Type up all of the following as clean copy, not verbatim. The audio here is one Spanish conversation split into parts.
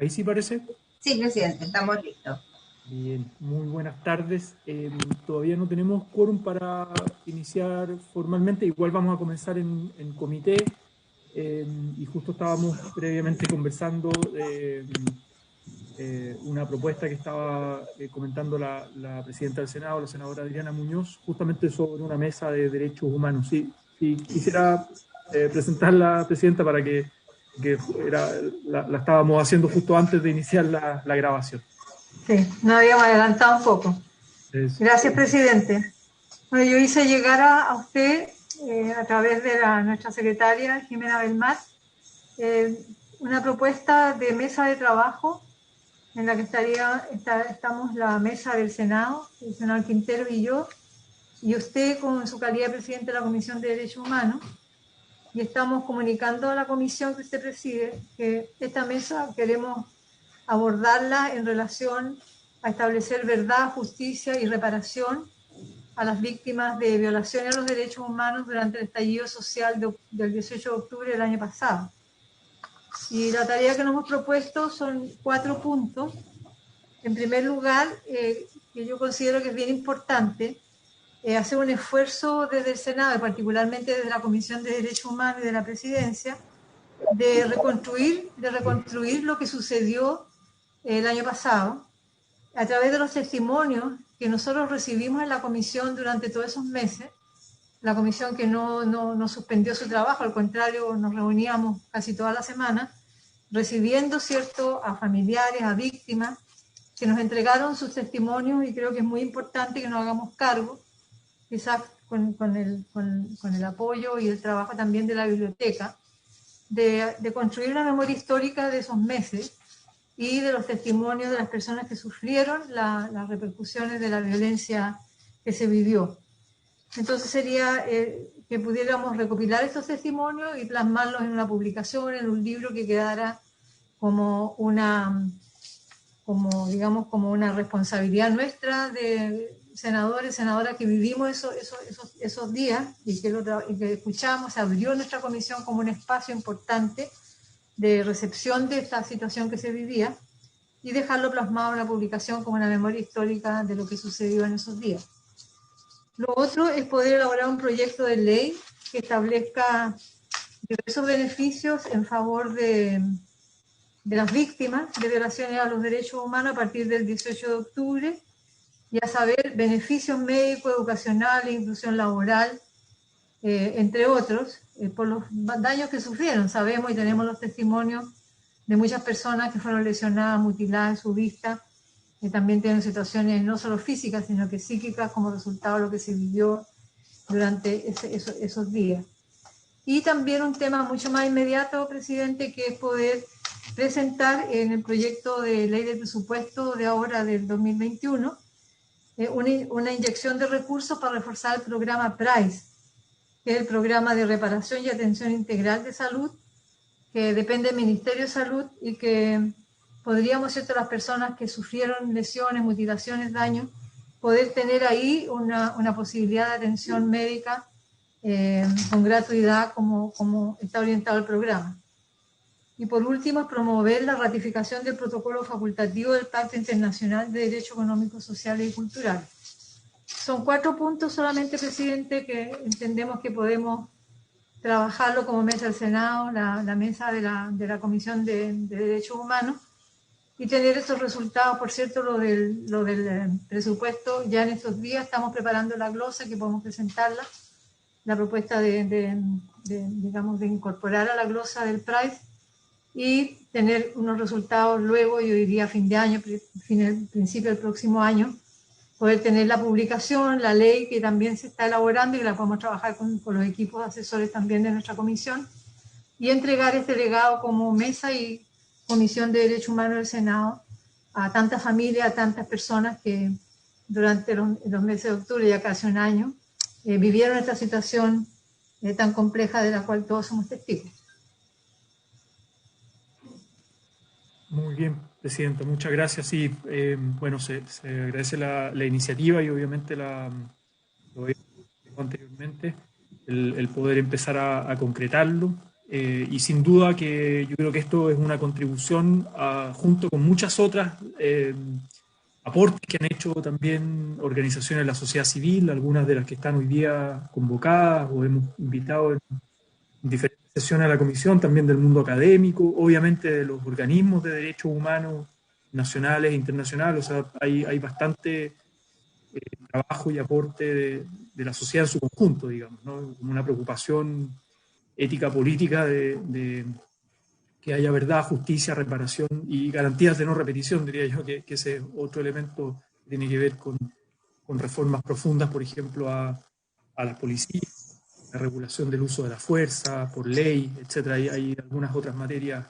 Ahí sí parece. Sí, presidente, estamos listos. Bien, muy buenas tardes. Todavía no tenemos quórum para iniciar formalmente. Igual vamos a comenzar en comité. Y justo estábamos previamente conversando de una propuesta que estaba comentando la presidenta del Senado, la senadora Adriana Muñoz, justamente sobre una mesa de derechos humanos. Sí, sí quisiera presentar la presidenta para que la estábamos haciendo justo antes de iniciar la grabación. Sí, nos habíamos adelantado un poco. Es, Gracias, presidente. Bueno, yo hice llegar a usted, a través de nuestra secretaria, Jimena Belmar, eh, una propuesta de mesa de trabajo en la que estamos la mesa del Senado, el senador Quintero y yo, y usted con su calidad de presidente de la Comisión de Derechos Humanos, y estamos comunicando a la comisión que usted preside que esta mesa queremos abordarla en relación a establecer verdad, justicia y reparación a las víctimas de violaciones a los derechos humanos durante el estallido social del 18 de octubre del año pasado. Y la tarea que nos hemos propuesto son 4 puntos. En primer lugar, que yo considero que es bien importante, hacer un esfuerzo desde el Senado, y particularmente desde la Comisión de Derechos Humanos y de la Presidencia, de reconstruir lo que sucedió el año pasado, a través de los testimonios que nosotros recibimos en la comisión durante todos esos meses, la comisión que no suspendió su trabajo, al contrario, nos reuníamos casi toda la semana, recibiendo, ¿cierto?, a familiares, a víctimas, que nos entregaron sus testimonios, y creo que es muy importante que nos hagamos cargo, quizás con el apoyo y el trabajo también de la biblioteca, de construir una memoria histórica de esos meses y de los testimonios de las personas que sufrieron las repercusiones de la violencia que se vivió. Entonces sería que pudiéramos recopilar estos testimonios y plasmarlos en una publicación, en un libro que quedara como digamos, como una responsabilidad nuestra de senadores, senadoras que vivimos esos días y que escuchamos. Se abrió nuestra comisión como un espacio importante de recepción de esta situación que se vivía, y dejarlo plasmado en la publicación como una memoria histórica de lo que sucedió en esos días. Lo otro es poder elaborar un proyecto de ley que establezca diversos beneficios en favor de las víctimas de violaciones a los derechos humanos a partir del 18 de octubre, y a saber, beneficios médicos, educacionales, inclusión laboral, entre otros, por los daños que sufrieron. Sabemos y tenemos los testimonios de muchas personas que fueron lesionadas, mutiladas en su vista, que también tienen situaciones no solo físicas, sino que psíquicas como resultado de lo que se vivió durante esos días. Y también un tema mucho más inmediato, presidente, que es poder presentar en el proyecto de ley de presupuesto de ahora del 2021 una inyección de recursos para reforzar el programa PRICE, que es el programa de reparación y atención integral de salud, que depende del Ministerio de Salud, y que podríamos, ¿cierto?, las personas que sufrieron lesiones, mutilaciones, daños, poder tener ahí una posibilidad de atención médica con gratuidad, como está orientado el programa. Y por último, promover la ratificación del protocolo facultativo del Pacto Internacional de Derechos Económicos, Sociales y Culturales. Son 4 puntos solamente, presidente, que entendemos que podemos trabajarlo como mesa del Senado, la mesa de la Comisión de Derechos Humanos, y tener esos resultados. Por cierto, lo del presupuesto, ya en estos días estamos preparando la glosa que podemos presentarla, la propuesta digamos, de incorporar a la glosa del PRICE y tener unos resultados luego, yo diría a fin de año, principio del próximo año, poder tener la publicación, la ley que también se está elaborando y que la podemos trabajar con los equipos asesores también de nuestra comisión, y entregar este legado como mesa y Comisión de Derechos Humanos del Senado a tantas familias, a tantas personas que durante los meses de octubre, ya casi un año, vivieron esta situación tan compleja de la cual todos somos testigos. muy bien, presidenta, muchas gracias. Sí, bueno, se agradece la iniciativa y obviamente lo he dicho anteriormente, el poder empezar a concretarlo. y sin duda que yo creo que esto es una contribución junto con muchas otras aportes que han hecho también organizaciones de la sociedad civil, algunas de las que están hoy día convocadas o hemos invitado en diferentes sesiones a la comisión, también del mundo académico, obviamente de los organismos de derechos humanos nacionales e internacionales. O sea, hay bastante trabajo y aporte de la sociedad en su conjunto, digamos, ¿no? Como una preocupación ética política de que haya verdad, justicia, reparación y garantías de no repetición, diría yo, que ese es otro elemento que tiene que ver con reformas profundas, por ejemplo, a las policías, la regulación del uso de la fuerza, por ley, etcétera. Hay algunas otras materias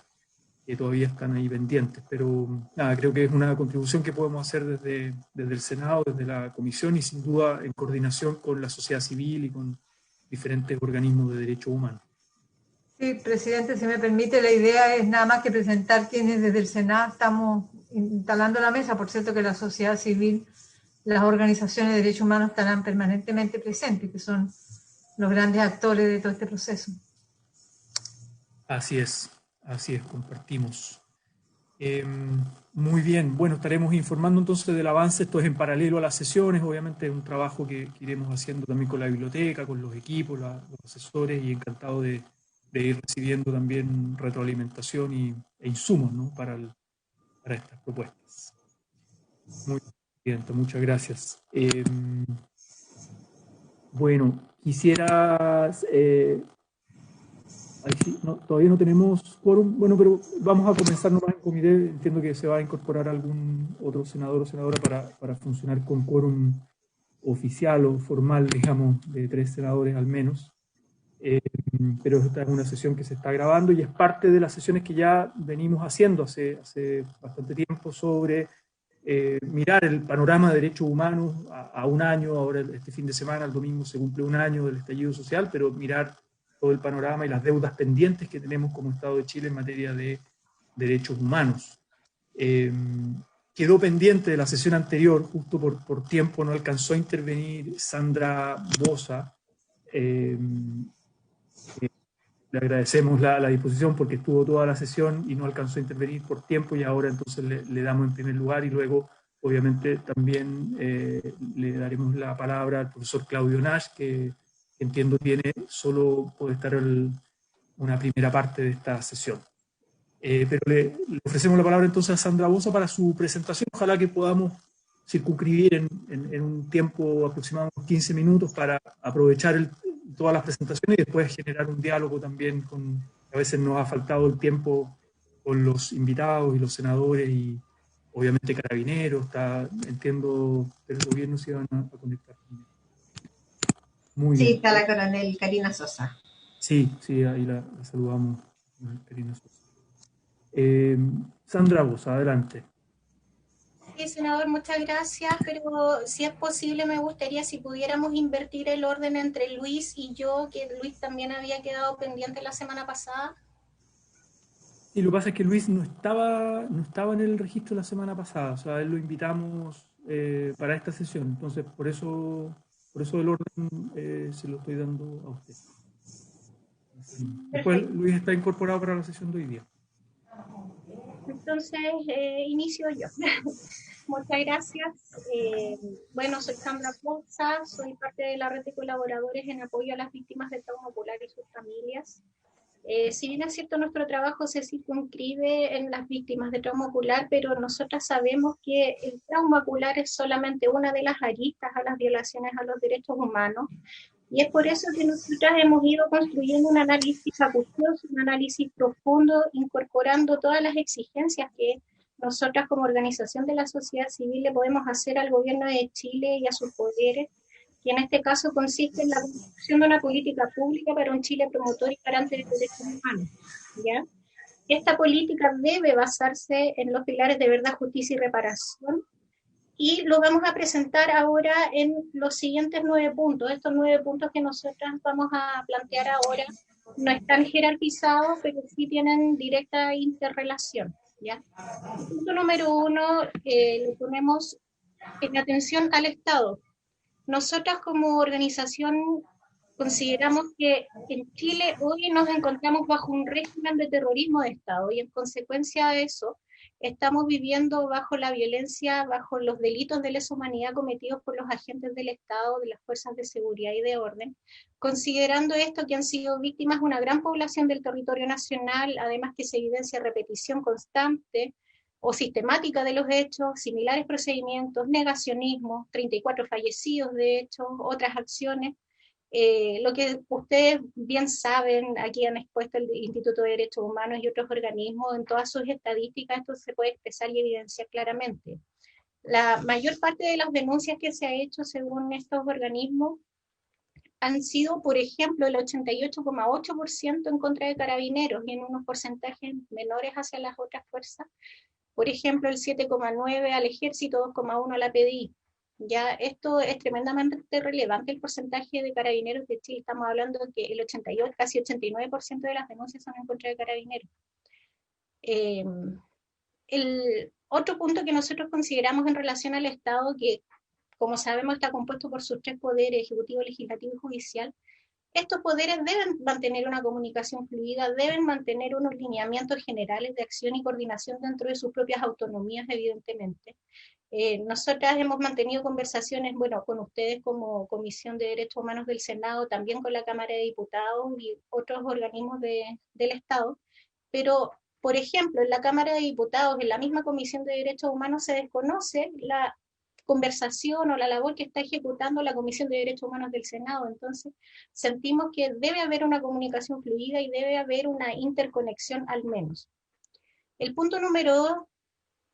que todavía están ahí pendientes, pero nada, creo que es una contribución que podemos hacer desde el Senado, desde la Comisión y sin duda en coordinación con la sociedad civil y con diferentes organismos de derechos humanos. Sí, presidente, si me permite, la idea es nada más que presentar quienes desde el Senado estamos instalando la mesa. Por cierto que la sociedad civil, las organizaciones de derechos humanos estarán permanentemente presentes, que son los grandes actores de todo este proceso. Así es, compartimos. Muy bien, bueno, estaremos informando entonces del avance. Esto es en paralelo a las sesiones, obviamente es un trabajo que iremos haciendo también con la biblioteca, con los equipos, los asesores, y encantado de ir recibiendo también retroalimentación e insumos, ¿no? para estas propuestas. Muy bien, muchas gracias. Bueno, quisieras... sí, no, todavía no tenemos quórum, bueno, pero vamos a comenzar nomás en comité. Entiendo que se va a incorporar algún otro senador o senadora para funcionar con quórum oficial o formal, digamos, de 3 senadores al menos. Pero esta es una sesión que se está grabando y es parte de las sesiones que ya venimos haciendo hace bastante tiempo sobre mirar el panorama de derechos humanos a un año. Ahora este fin de semana, el domingo, se cumple un año del estallido social, pero mirar todo el panorama y las deudas pendientes que tenemos como Estado de Chile en materia de derechos humanos. Quedó pendiente de la sesión anterior, justo por tiempo no alcanzó a intervenir Sandra Bosa. Le agradecemos la disposición porque estuvo toda la sesión y no alcanzó a intervenir por tiempo, y ahora entonces le damos en primer lugar, y luego obviamente también le daremos la palabra al profesor Claudio Nash, que entiendo solo puede estar una primera parte de esta sesión. Pero le ofrecemos la palabra entonces a Sandra Bosa para su presentación. Ojalá que podamos circunscribir en un tiempo aproximado de 15 minutos para aprovechar todas las presentaciones y después generar un diálogo también a veces nos ha faltado el tiempo con los invitados y los senadores y obviamente Carabineros. Entiendo que el gobierno se iban a conectar también. Muy Sí, bien. está la coronel Karina Sosa. Sí, ahí la saludamos, Karina Sosa. Sandra Bosa, adelante. Sí, senador, muchas gracias, pero si es posible me gustaría si pudiéramos invertir el orden entre Luis y yo, que Luis también había quedado pendiente la semana pasada. Y lo que pasa es que Luis no estaba en el registro la semana pasada, o sea, él lo invitamos para esta sesión, entonces por eso el orden se lo estoy dando a usted. Después Luis está incorporado para la sesión de hoy día. Entonces, inicio yo. Muchas gracias. Bueno, soy Sandra Bosa, soy parte de la red de colaboradores en apoyo a las víctimas del trauma ocular y sus familias. Si bien es cierto, nuestro trabajo se circunscribe en las víctimas de trauma ocular, pero nosotras sabemos que el trauma ocular es solamente una de las aristas a las violaciones a los derechos humanos, y es por eso que nosotras hemos ido construyendo un análisis acucioso, un análisis profundo, incorporando todas las exigencias que nosotras como organización de la sociedad civil le podemos hacer al gobierno de Chile y a sus poderes, que en este caso consiste en la construcción de una política pública para un Chile promotor y garante de derechos humanos, ¿ya? Esta política debe basarse en los pilares de verdad, justicia y reparación, y lo vamos a presentar ahora en los siguientes 9 puntos. Estos 9 puntos que nosotras vamos a plantear ahora no están jerarquizados, pero sí tienen directa interrelación, ¿ya? El punto número 1 lo ponemos en atención al Estado. Nosotras como organización consideramos que en Chile hoy nos encontramos bajo un régimen de terrorismo de Estado y en consecuencia de eso estamos viviendo bajo la violencia, bajo los delitos de lesa humanidad cometidos por los agentes del Estado, de las fuerzas de seguridad y de orden, considerando esto que han sido víctimas una gran población del territorio nacional, además que se evidencia repetición constante o sistemática de los hechos, similares procedimientos, negacionismo, 34 fallecidos de hecho, otras acciones. Lo que ustedes bien saben, aquí han expuesto el Instituto de Derechos Humanos y otros organismos, en todas sus estadísticas esto se puede expresar y evidenciar claramente. La mayor parte de las denuncias que se ha hecho según estos organismos han sido, por ejemplo, el 88,8% en contra de carabineros y en unos porcentajes menores hacia las otras fuerzas. Por ejemplo, el 7,9% al ejército, 2,1% a la PDI. Ya esto es tremendamente relevante, el porcentaje de carabineros de Chile. Estamos hablando de que el 88, casi 89% de las denuncias son en contra de carabineros. El otro punto que nosotros consideramos en relación al Estado, que como sabemos está compuesto por sus tres poderes, ejecutivo, legislativo y judicial, estos poderes deben mantener una comunicación fluida, deben mantener unos lineamientos generales de acción y coordinación dentro de sus propias autonomías, evidentemente. Nosotras hemos mantenido conversaciones, bueno, con ustedes como Comisión de Derechos Humanos del Senado, también con la Cámara de Diputados y otros organismos del Estado, pero, por ejemplo, en la Cámara de Diputados, en la misma Comisión de Derechos Humanos, se desconoce la conversación o la labor que está ejecutando la Comisión de Derechos Humanos del Senado. Entonces, sentimos que debe haber una comunicación fluida y debe haber una interconexión al menos. El punto número 2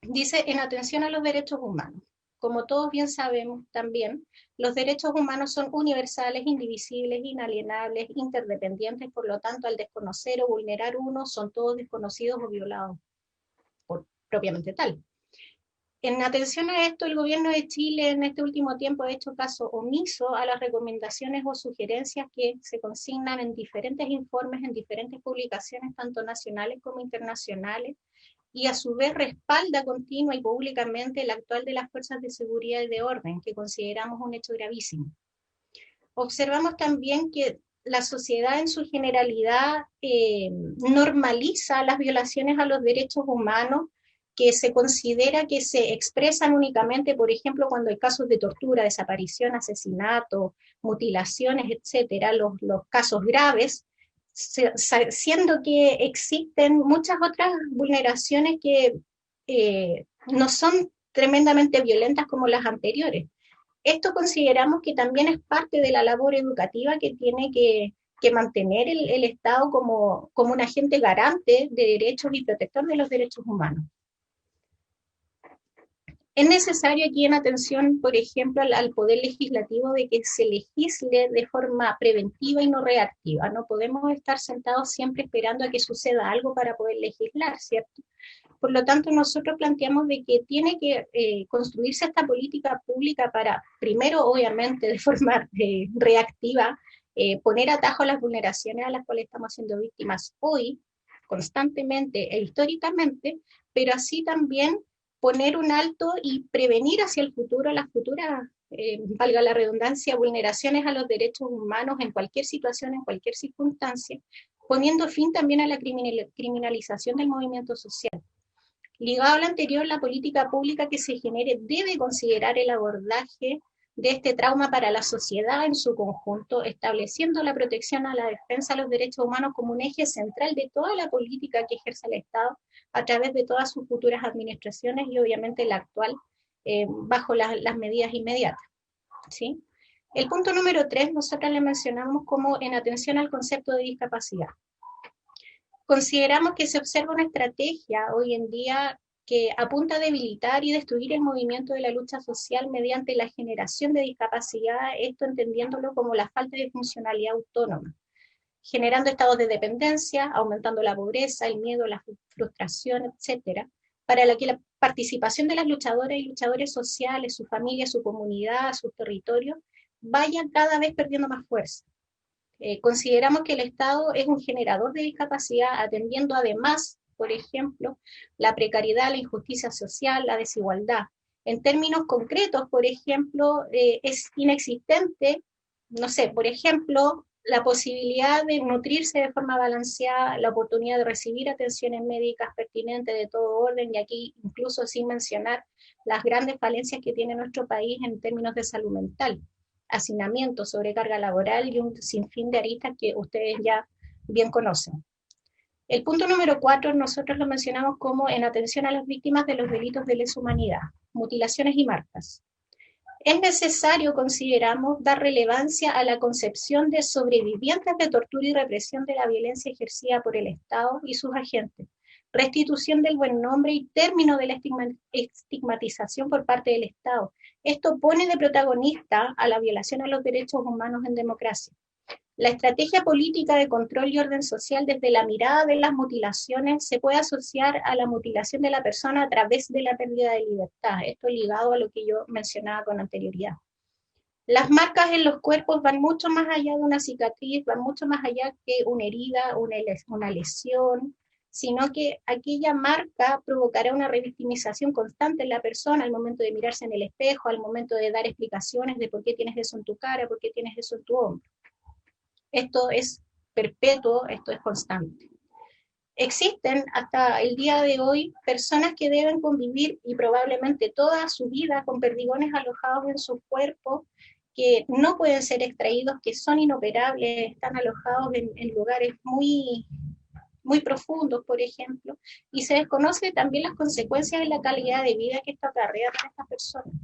dice, en atención a los derechos humanos. Como todos bien sabemos también, los derechos humanos son universales, indivisibles, inalienables, interdependientes, por lo tanto, al desconocer o vulnerar uno, son todos desconocidos o violados, propiamente tal. En atención a esto, el gobierno de Chile en este último tiempo ha hecho caso omiso a las recomendaciones o sugerencias que se consignan en diferentes informes, en diferentes publicaciones, tanto nacionales como internacionales, y a su vez respalda continua y públicamente el actual de las fuerzas de seguridad y de orden, que consideramos un hecho gravísimo. Observamos también que la sociedad en su generalidad normaliza las violaciones a los derechos humanos, que se considera que se expresan únicamente, por ejemplo, cuando hay casos de tortura, desaparición, asesinato, mutilaciones, etcétera, los casos graves, siendo que existen muchas otras vulneraciones que no son tremendamente violentas como las anteriores. Esto consideramos que también es parte de la labor educativa que tiene que mantener el Estado como un agente garante de derechos y protector de los derechos humanos. Es necesario aquí en atención, por ejemplo, al Poder Legislativo de que se legisle de forma preventiva y no reactiva. No podemos estar sentados siempre esperando a que suceda algo para poder legislar, ¿cierto? Por lo tanto, nosotros planteamos de que tiene que construirse esta política pública para, primero, obviamente, de forma reactiva, poner atajo a las vulneraciones a las cuales estamos siendo víctimas hoy, constantemente e históricamente, pero así también poner un alto y prevenir hacia el futuro las futuras, valga la redundancia, vulneraciones a los derechos humanos en cualquier situación, en cualquier circunstancia, poniendo fin también a la criminalización del movimiento social. Ligado a lo anterior, la política pública que se genere debe considerar el abordaje de este trauma para la sociedad en su conjunto, estableciendo la protección a la defensa de los derechos humanos como un eje central de toda la política que ejerce el Estado a través de todas sus futuras administraciones y obviamente la actual, bajo las medidas inmediatas, ¿sí? El punto número 3, nosotros le mencionamos como en atención al concepto de discapacidad. Consideramos que se observa una estrategia hoy en día que apunta a debilitar y destruir el movimiento de la lucha social mediante la generación de discapacidad, esto entendiéndolo como la falta de funcionalidad autónoma, generando estados de dependencia, aumentando la pobreza, el miedo, la frustración, etcétera, para la que la participación de las luchadoras y luchadores sociales, su familia, su comunidad, sus territorios, vaya cada vez perdiendo más fuerza. Consideramos que el Estado es un generador de discapacidad, atendiendo además, por ejemplo, la precariedad, la injusticia social, la desigualdad. En términos concretos, por ejemplo, es inexistente, no sé, por ejemplo, la posibilidad de nutrirse de forma balanceada, la oportunidad de recibir atenciones médicas pertinentes de todo orden, y aquí incluso sin mencionar las grandes falencias que tiene nuestro país en términos de salud mental, hacinamiento, sobrecarga laboral y un sinfín de aristas que ustedes ya bien conocen. El punto número 4, nosotros lo mencionamos como en atención a las víctimas de los delitos de lesa humanidad, mutilaciones y marcas. Es necesario, consideramos, dar relevancia a la concepción de sobrevivientes de tortura y represión de la violencia ejercida por el Estado y sus agentes, restitución del buen nombre y término de la estigmatización por parte del Estado. Esto pone de protagonista a la violación a los derechos humanos en democracia. La estrategia política de control y orden social desde la mirada de las mutilaciones se puede asociar a la mutilación de la persona a través de la pérdida de libertad. Esto ligado a lo que yo mencionaba con anterioridad. Las marcas en los cuerpos van mucho más allá de una cicatriz, van mucho más allá que una herida, una lesión, sino que aquella marca provocará una revictimización constante en la persona al momento de mirarse en el espejo, al momento de dar explicaciones de por qué tienes eso en tu cara, por qué tienes eso en tu hombro. Esto es perpetuo, esto es constante. Existen hasta el día de hoy personas que deben convivir y probablemente toda su vida con perdigones alojados en sus cuerpos que no pueden ser extraídos, que son inoperables, están alojados en lugares muy, muy profundos, por ejemplo, y se desconoce también las consecuencias de la calidad de vida que esto acarrea para estas personas.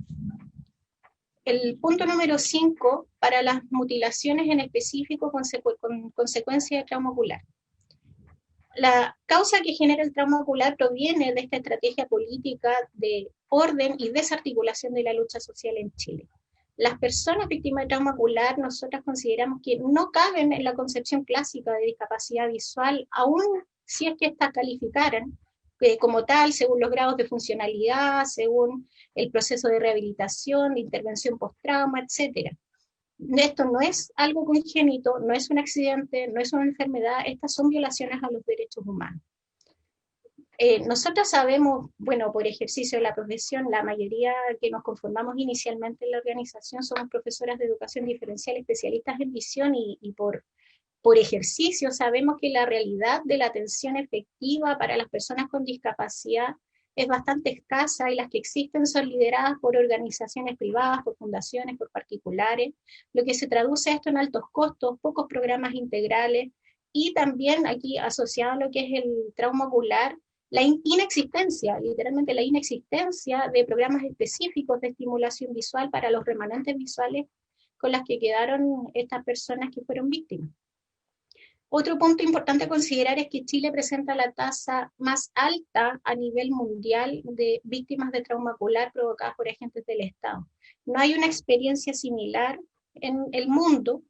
El punto número 5, para las mutilaciones en específico con consecuencia de trauma ocular. La causa que genera el trauma ocular proviene de esta estrategia política de orden y desarticulación de la lucha social en Chile. Las personas víctimas de trauma ocular, nosotras consideramos que no caben en la concepción clásica de discapacidad visual, aun si es que estas calificaran como tal, según los grados de funcionalidad, según el proceso de rehabilitación, de intervención post-trauma, etc. Esto no es algo congénito, no es un accidente, no es una enfermedad, estas son violaciones a los derechos humanos. Nosotros sabemos, bueno, por ejercicio de la profesión, la mayoría que nos conformamos inicialmente en la organización somos profesoras de educación diferencial, especialistas en visión y por ejercicio sabemos que la realidad de la atención efectiva para las personas con discapacidad es bastante escasa y las que existen son lideradas por organizaciones privadas, por fundaciones, por particulares, lo que se traduce esto en altos costos, pocos programas integrales y también aquí asociado a lo que es el trauma ocular, la inexistencia, literalmente la inexistencia de programas específicos de estimulación visual para los remanentes visuales con las que quedaron estas personas que fueron víctimas. Otro punto importante a considerar es que Chile presenta la tasa más alta a nivel mundial de víctimas de trauma ocular provocadas por agentes del Estado. No hay una experiencia similar en el mundo,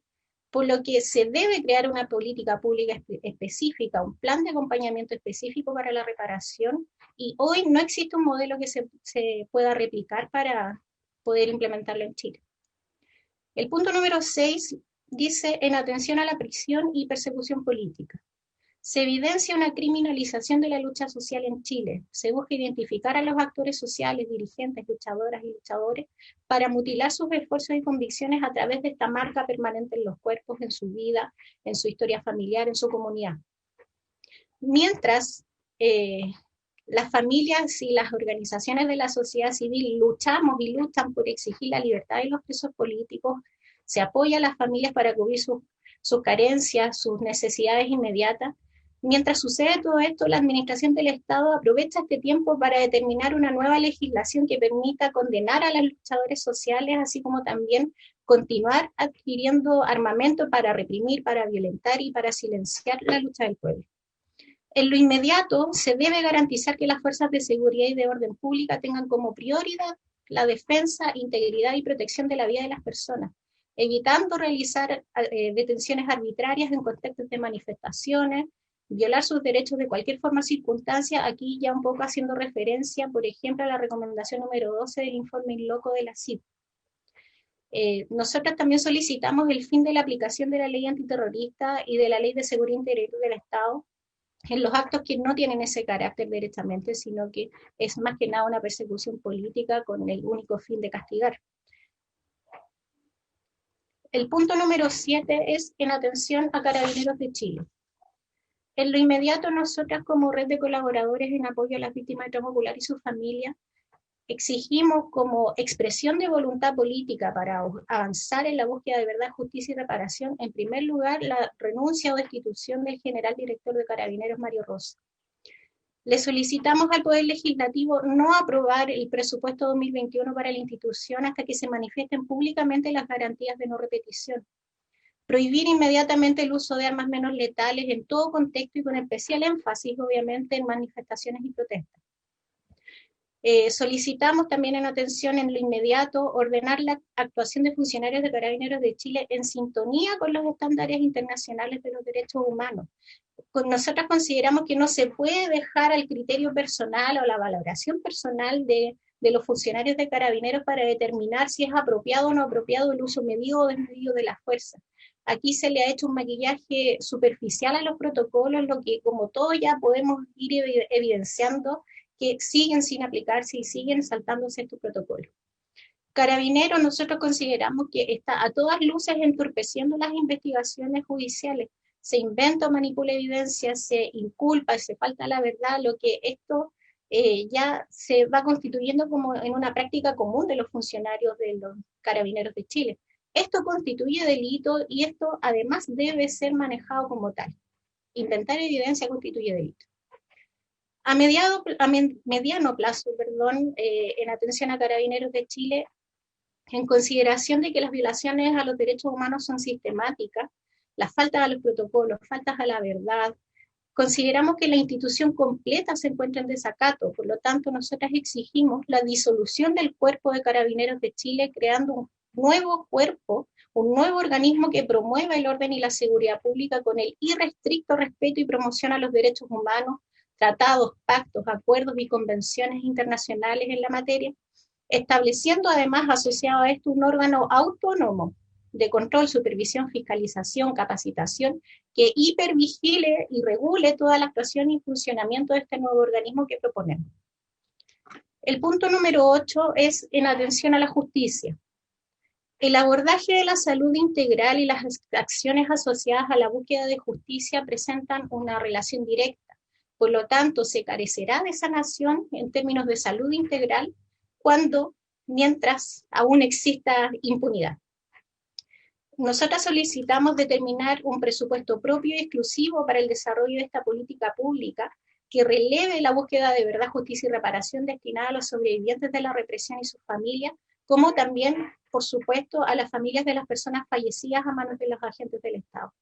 por lo que se debe crear una política pública específica, un plan de acompañamiento específico para la reparación, y hoy no existe un modelo que se pueda replicar para poder implementarlo en Chile. El punto número 6 dice, en atención a la prisión y persecución política. Se evidencia una criminalización de la lucha social en Chile. Se busca identificar a los actores sociales, dirigentes, luchadoras y luchadores para mutilar sus esfuerzos y convicciones a través de esta marca permanente en los cuerpos, en su vida, en su historia familiar, en su comunidad. Mientras las familias y las organizaciones de la sociedad civil luchamos y luchan por exigir la libertad de los presos políticos, se apoya a las familias para cubrir sus carencias, sus necesidades inmediatas. Mientras sucede todo esto, la administración del Estado aprovecha este tiempo para determinar una nueva legislación que permita condenar a los luchadores sociales, así como también continuar adquiriendo armamento para reprimir, para violentar y para silenciar la lucha del pueblo. En lo inmediato, se debe garantizar que las fuerzas de seguridad y de orden pública tengan como prioridad la defensa, integridad y protección de la vida de las personas, evitando realizar detenciones arbitrarias en contextos de manifestaciones, violar sus derechos de cualquier forma o circunstancia, aquí ya un poco haciendo referencia, por ejemplo, a la recomendación número 12 del informe in loco de la CIP. Nosotros también solicitamos el fin de la aplicación de la ley antiterrorista y de la ley de seguridad interior del Estado en los actos que no tienen ese carácter derechamente, sino que es más que nada una persecución política con el único fin de castigar. El punto número 7 es en atención a Carabineros de Chile. En lo inmediato, nosotras como red de colaboradores en apoyo a las víctimas de trauma ocular y sus familias, exigimos como expresión de voluntad política para avanzar en la búsqueda de verdad, justicia y reparación, en primer lugar, la renuncia o destitución del general director de Carabineros, Mario Rosa. Le solicitamos al Poder Legislativo no aprobar el presupuesto 2021 para la institución hasta que se manifiesten públicamente las garantías de no repetición. Prohibir inmediatamente el uso de armas menos letales en todo contexto y con especial énfasis, obviamente, en manifestaciones y protestas. Solicitamos también en atención en lo inmediato ordenar la actuación de funcionarios de Carabineros de Chile en sintonía con los estándares internacionales de los derechos humanos. Nosotras consideramos que no se puede dejar al criterio personal o la valoración personal de los funcionarios de Carabineros para determinar si es apropiado o no apropiado el uso medido o desmedido de la fuerza. Aquí se le ha hecho un maquillaje superficial a los protocolos, lo que como todos ya podemos ir evidenciando que siguen sin aplicarse y siguen saltándose estos protocolos. Carabineros, nosotros consideramos que está a todas luces entorpeciendo las investigaciones judiciales. Se inventa o manipula evidencia, se inculpa, se falta la verdad, lo que esto ya se va constituyendo como en una práctica común de los funcionarios de los Carabineros de Chile. Esto constituye delito y esto además debe ser manejado como tal. Inventar evidencia constituye delito. A mediano plazo, en atención a Carabineros de Chile, en consideración de que las violaciones a los derechos humanos son sistemáticas, las faltas a los protocolos, faltas a la verdad, consideramos que la institución completa se encuentra en desacato, por lo tanto nosotras exigimos la disolución del Cuerpo de Carabineros de Chile, creando un nuevo cuerpo, un nuevo organismo que promueva el orden y la seguridad pública con el irrestricto respeto y promoción a los derechos humanos, tratados, pactos, acuerdos y convenciones internacionales en la materia, estableciendo además asociado a esto un órgano autónomo de control, supervisión, fiscalización, capacitación, que hipervigile y regule toda la actuación y funcionamiento de este nuevo organismo que proponemos. El punto número 8 es en atención a la justicia. El abordaje de la salud integral y las acciones asociadas a la búsqueda de justicia presentan una relación directa. Por lo tanto, se carecerá de sanación en términos de salud integral mientras aún exista impunidad. Nosotras solicitamos determinar un presupuesto propio y exclusivo para el desarrollo de esta política pública que releve la búsqueda de verdad, justicia y reparación destinada a los sobrevivientes de la represión y sus familias, como también, por supuesto, a las familias de las personas fallecidas a manos de los agentes del Estado.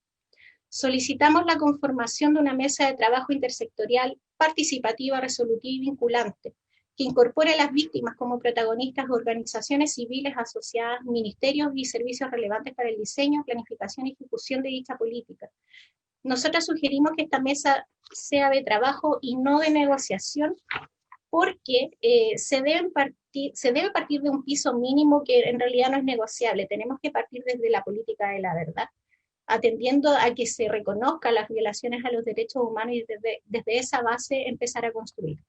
Solicitamos la conformación de una mesa de trabajo intersectorial, participativa, resolutiva y vinculante, que incorpore a las víctimas como protagonistas de organizaciones civiles asociadas, ministerios y servicios relevantes para el diseño, planificación y ejecución de dicha política. Nosotras sugerimos que esta mesa sea de trabajo y no de negociación, porque se debe partir de un piso mínimo que en realidad no es negociable. Tenemos que partir desde la política de la verdad, atendiendo a que se reconozcan las violaciones a los derechos humanos y desde esa base empezar a construir.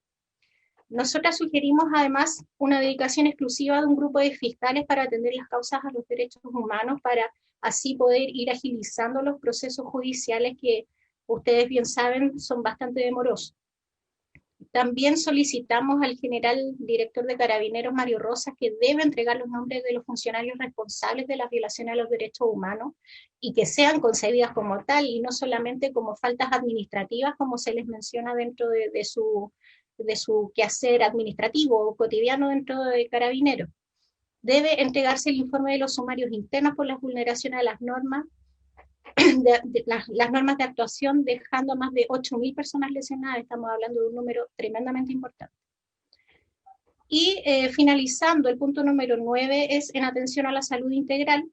Nosotras sugerimos además una dedicación exclusiva de un grupo de fiscales para atender las causas a los derechos humanos, para así poder ir agilizando los procesos judiciales que ustedes bien saben son bastante demorosos. También solicitamos al general director de Carabineros, Mario Rosas, que debe entregar los nombres de los funcionarios responsables de las violaciones a los derechos humanos y que sean concebidas como tal y no solamente como faltas administrativas como se les menciona dentro de su quehacer administrativo o cotidiano dentro de Carabineros. Debe entregarse el informe de los sumarios internos por las vulneraciones a las normas, las normas de actuación, dejando a más de 8.000 personas lesionadas. Estamos hablando de un número tremendamente importante. Y finalizando, el punto número 9 es en atención a la salud integral.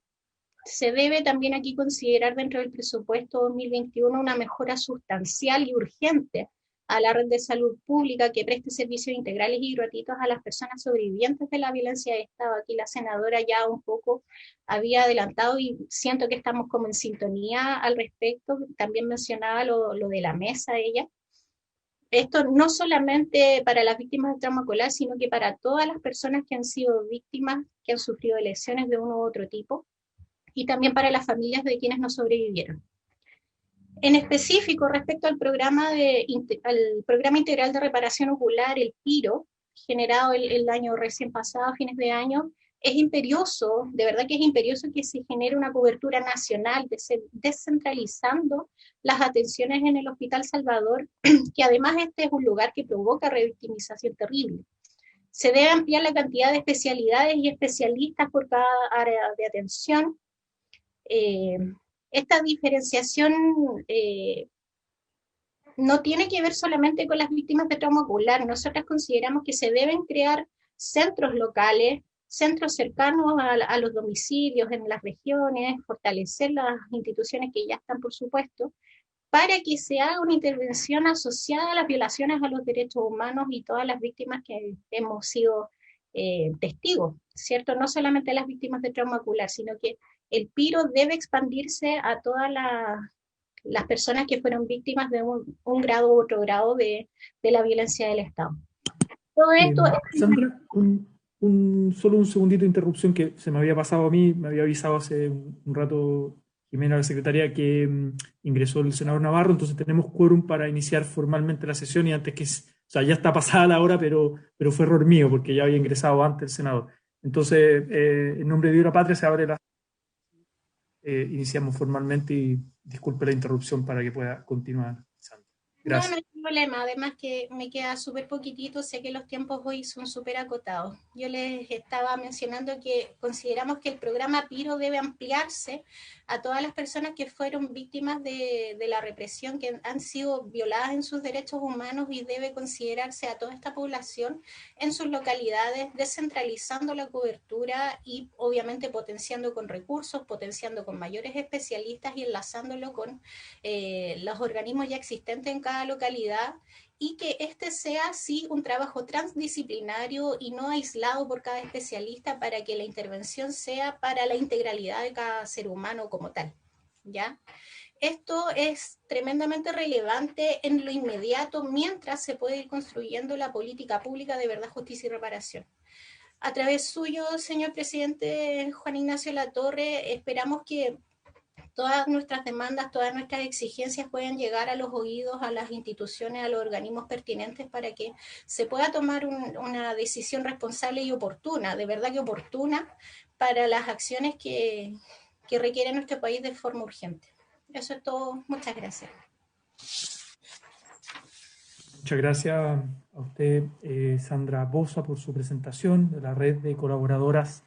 Se debe también aquí considerar dentro del presupuesto 2021 una mejora sustancial y urgente a la red de salud pública que preste servicios integrales y gratuitos a las personas sobrevivientes de la violencia de Estado. Aquí la senadora ya un poco había adelantado y siento que estamos como en sintonía al respecto. También mencionaba lo de la mesa ella. Esto no solamente para las víctimas de trauma ocular, sino que para todas las personas que han sido víctimas, que han sufrido lesiones de uno u otro tipo. y también para las familias de quienes no sobrevivieron. En específico, respecto al programa integral de reparación ocular, el PIRO, generado el año recién pasado, a fines de año, es imperioso, de verdad que es imperioso que se genere una cobertura nacional, descentralizando las atenciones en el Hospital Salvador, que además este es un lugar que provoca revictimización terrible. Se debe ampliar la cantidad de especialidades y especialistas por cada área de atención. Esta diferenciación no tiene que ver solamente con las víctimas de trauma ocular. Nosotros consideramos que se deben crear centros locales, centros cercanos a los domicilios en las regiones, fortalecer las instituciones que ya están, por supuesto, para que se haga una intervención asociada a las violaciones a los derechos humanos y todas las víctimas que hemos sido testigos, ¿cierto? No solamente las víctimas de trauma ocular, sino que el PIRO debe expandirse a todas las personas que fueron víctimas de un grado u otro grado de la violencia del Estado. Todo esto Sandra, solo un segundito de interrupción que se me había pasado a mí, me había avisado hace un rato Jimena, la secretaria, que ingresó el senador Navarro, entonces tenemos quórum para iniciar formalmente la sesión y antes que, o sea, ya está pasada la hora, pero fue error mío porque ya había ingresado antes el senador. Entonces, en nombre de Dios y la Patria se abre la... iniciamos formalmente y disculpe la interrupción para que pueda continuar. Gracias. No, no hay problema, además que me queda súper poquitito, sé que los tiempos hoy son súper acotados. Yo les estaba mencionando que consideramos que el programa PIRO debe ampliarse a todas las personas que fueron víctimas de la represión, que han sido violadas en sus derechos humanos, y debe considerarse a toda esta población en sus localidades, descentralizando la cobertura y obviamente potenciando con recursos, potenciando con mayores especialistas y enlazándolo con los organismos ya existentes en cada localidad, y que este sea sí un trabajo transdisciplinario y no aislado por cada especialista, para que la intervención sea para la integralidad de cada ser humano como tal, ¿ya? Esto es tremendamente relevante en lo inmediato mientras se puede ir construyendo la política pública de verdad, justicia y reparación. A través suyo, señor presidente Juan Ignacio Latorre, esperamos que todas nuestras demandas, todas nuestras exigencias puedan llegar a los oídos, a las instituciones, a los organismos pertinentes, para que se pueda tomar una decisión responsable y oportuna, de verdad que oportuna, para las acciones que requiere nuestro país de forma urgente. Eso es todo. Muchas gracias. Muchas gracias a usted, Sandra Bosa, por su presentación de la red de colaboradoras,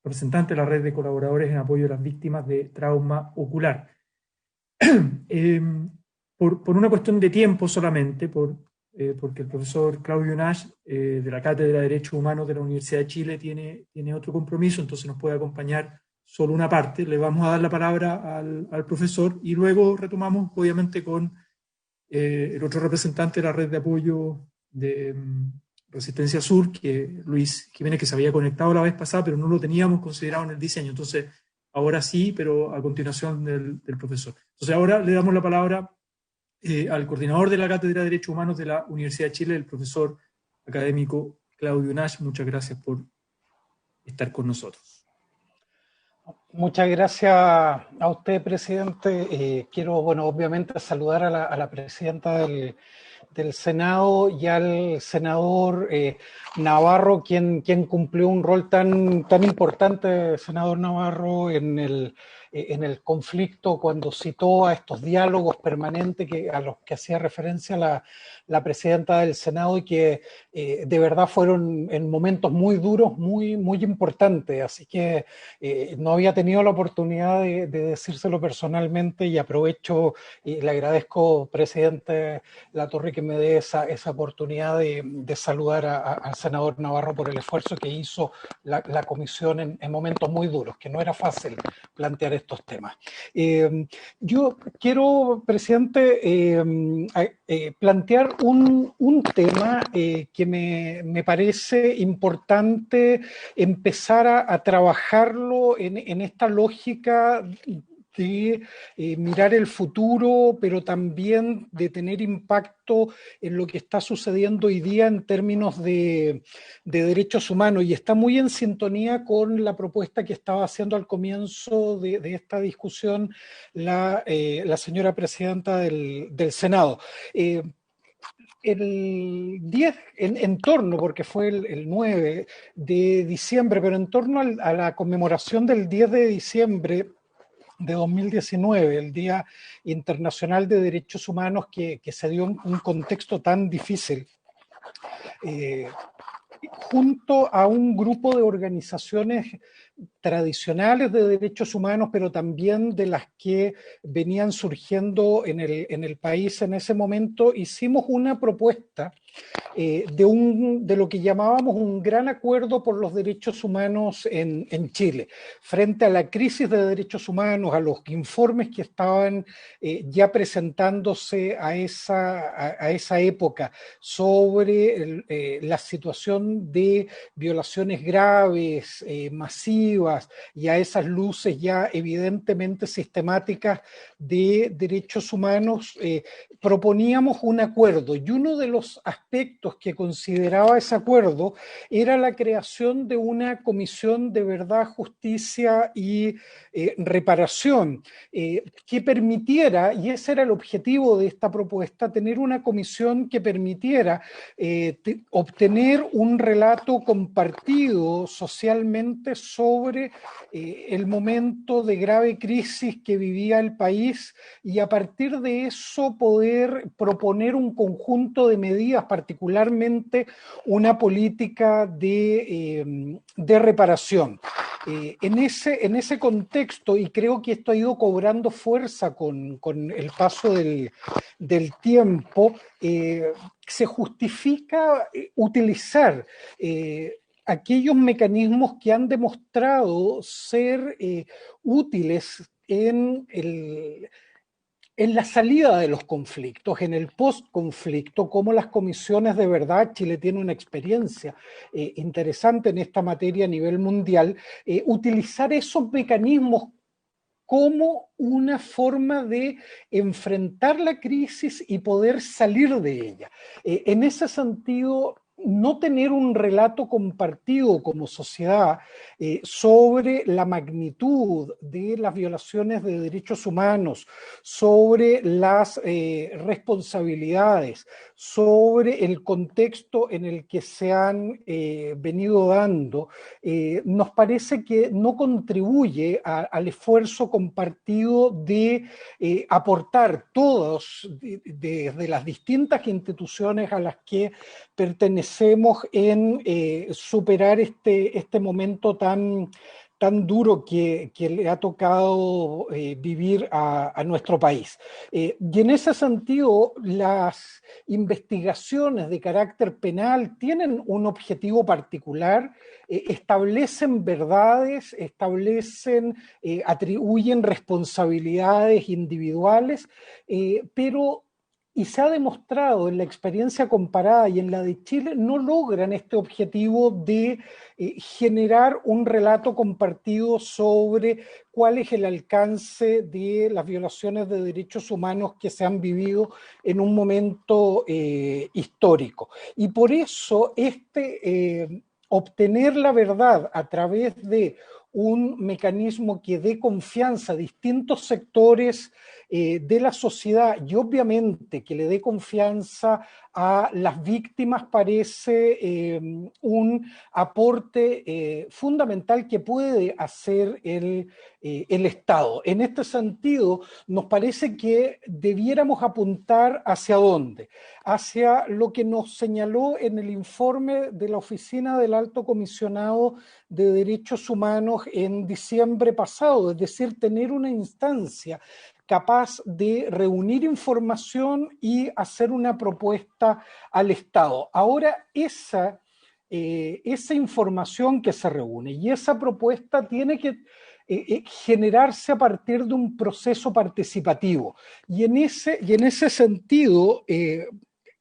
representante de la red de colaboradores en apoyo a las víctimas de trauma ocular. Por una cuestión de tiempo solamente, porque el profesor Claudio Nash, de la Cátedra de Derechos Humanos de la Universidad de Chile, tiene otro compromiso, entonces nos puede acompañar solo una parte. Le vamos a dar la palabra al profesor y luego retomamos, obviamente, con el otro representante de la red de apoyo de Resistencia Sur, que Luis Jiménez, que se había conectado la vez pasada, pero no lo teníamos considerado en el diseño. Entonces, ahora sí, pero a continuación del profesor. Entonces, ahora le damos la palabra al coordinador de la Cátedra de Derechos Humanos de la Universidad de Chile, el profesor académico Claudio Nash. Muchas gracias por estar con nosotros. Muchas gracias a usted, presidente. Quiero, bueno, obviamente saludar a la presidenta del Senado y al senador Navarro, quien cumplió un rol tan importante, senador Navarro, en el conflicto, cuando citó a estos diálogos permanentes a los que hacía referencia la presidenta del Senado, y que de verdad fueron en momentos muy duros, muy importantes. Así que no había tenido la oportunidad de decírselo personalmente, y aprovecho y le agradezco, presidente Latorre, que me dé esa oportunidad de saludar al senador Navarro por el esfuerzo que hizo la comisión en momentos muy duros, que no era fácil plantear estos temas. Yo quiero, presidente, plantear un tema que me parece importante empezar a trabajarlo en esta lógica de mirar el futuro, pero también de tener impacto en lo que está sucediendo hoy día en términos de derechos humanos, y está muy en sintonía con la propuesta que estaba haciendo al comienzo de esta discusión la señora presidenta del Senado. El 10, en torno, porque fue el 9 de diciembre, pero en torno a la conmemoración del 10 de diciembre de 2019, el Día Internacional de Derechos Humanos, que se dio en un contexto tan difícil, junto a un grupo de organizaciones tradicionales de derechos humanos, pero también de las que venían surgiendo en el país en ese momento, hicimos una propuesta de lo que llamábamos un gran acuerdo por los derechos humanos en Chile, frente a la crisis de derechos humanos, a los informes que estaban ya presentándose a esa época sobre la situación de violaciones graves, masivas, y a esas luces ya evidentemente sistemáticas de derechos humanos. Proponíamos un acuerdo, y uno de los aspectos que consideraba ese acuerdo era la creación de una comisión de verdad, justicia y reparación, que permitiera, y ese era el objetivo de esta propuesta, tener una comisión que permitiera obtener un relato compartido socialmente sobre el momento de grave crisis que vivía el país, y a partir de eso poder proponer un conjunto de medidas, particularmente una política de reparación. En ese contexto, y creo que esto ha ido cobrando fuerza con el paso del tiempo, se justifica utilizar aquellos mecanismos que han demostrado ser útiles en la salida de los conflictos, en el post-conflicto, como las comisiones de verdad. Chile tiene una experiencia interesante en esta materia a nivel mundial, utilizar esos mecanismos como una forma de enfrentar la crisis y poder salir de ella. En ese sentido, no tener un relato compartido como sociedad sobre la magnitud de las violaciones de derechos humanos, sobre las responsabilidades, sobre el contexto en el que se han venido dando, nos parece que no contribuye al esfuerzo compartido de aportar todos, desde las distintas instituciones a las que pertenecemos, en superar este momento tan duro que le ha tocado vivir a nuestro país. Y en ese sentido, las investigaciones de carácter penal tienen un objetivo particular, establecen verdades, atribuyen responsabilidades individuales, y se ha demostrado en la experiencia comparada y en la de Chile, no logran este objetivo de generar un relato compartido sobre cuál es el alcance de las violaciones de derechos humanos que se han vivido en un momento histórico. Y por eso obtener la verdad a través de un mecanismo que dé confianza a distintos sectores de la sociedad, y obviamente que le dé confianza a las víctimas, parece un aporte fundamental que puede hacer el Estado. En este sentido, nos parece que debiéramos apuntar ¿hacia dónde? Hacia lo que nos señaló en el informe de la Oficina del Alto Comisionado de Derechos Humanos en diciembre pasado, es decir, tener una instancia capaz de reunir información y hacer una propuesta al Estado. Ahora, esa información que se reúne y esa propuesta tiene que generarse a partir de un proceso participativo. Y en ese sentido,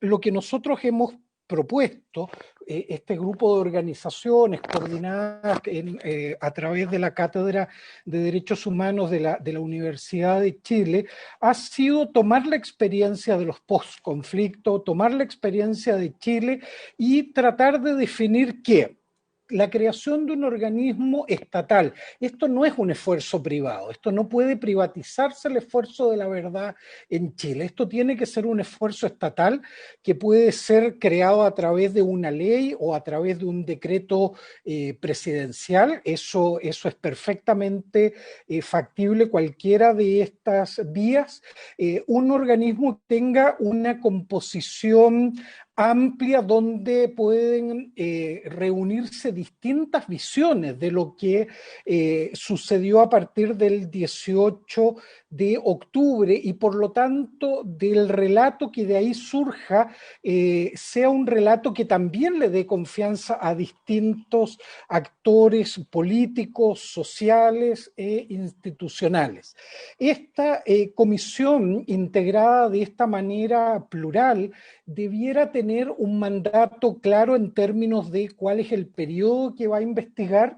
lo que nosotros hemos propuesto, este grupo de organizaciones coordinadas a través de la Cátedra de Derechos Humanos de la Universidad de Chile, ha sido tomar la experiencia de los post-conflicto, tomar la experiencia de Chile y tratar de definir qué. La creación de un organismo estatal. Esto no es un esfuerzo privado, esto no puede privatizarse el esfuerzo de la verdad en Chile. Esto tiene que ser un esfuerzo estatal que puede ser creado a través de una ley o a través de un decreto presidencial. Eso es perfectamente factible, cualquiera de estas vías. Un organismo que tenga una composición amplia donde pueden reunirse distintas visiones de lo que sucedió a partir del 18 de octubre y por lo tanto del relato que de ahí surja sea un relato que también le dé confianza a distintos actores políticos, sociales e institucionales. Esta comisión integrada de esta manera plural debiera tener un mandato claro en términos de cuál es el periodo que va a investigar,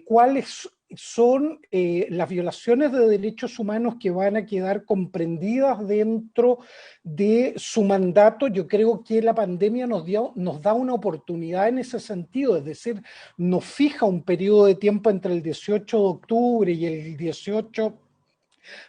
cuáles son las violaciones de derechos humanos que van a quedar comprendidas dentro de su mandato. Yo creo que la pandemia nos da una oportunidad en ese sentido, es decir, nos fija un periodo de tiempo entre el 18 de octubre y el 18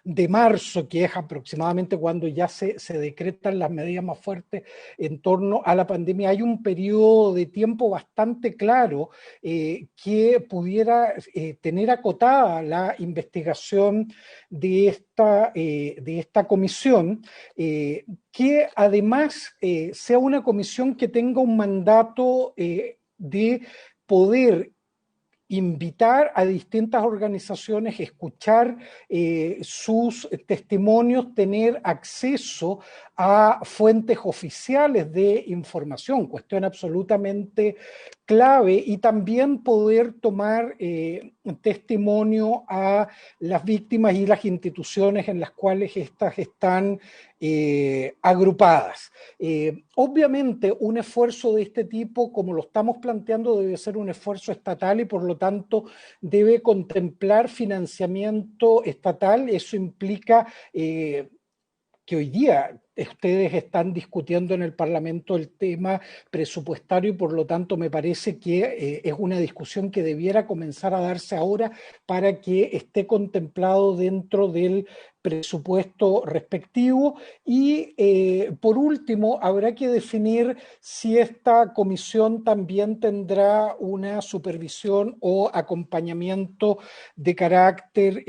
de marzo, que es aproximadamente cuando ya se decretan las medidas más fuertes en torno a la pandemia. Hay un periodo de tiempo bastante claro que pudiera tener acotada la investigación de esta comisión, que además sea una comisión que tenga un mandato de poder invitar a distintas organizaciones, escuchar sus testimonios, tener acceso a fuentes oficiales de información, cuestión absolutamente clave, y también poder tomar testimonio a las víctimas y las instituciones en las cuales éstas están agrupadas. Obviamente un esfuerzo de este tipo, como lo estamos planteando, debe ser un esfuerzo estatal y por lo tanto debe contemplar financiamiento estatal. Eso implica que hoy día ustedes están discutiendo en el Parlamento el tema presupuestario y por lo tanto me parece que es una discusión que debiera comenzar a darse ahora para que esté contemplado dentro del presupuesto respectivo. Y por último, habrá que definir si esta comisión también tendrá una supervisión o acompañamiento de carácter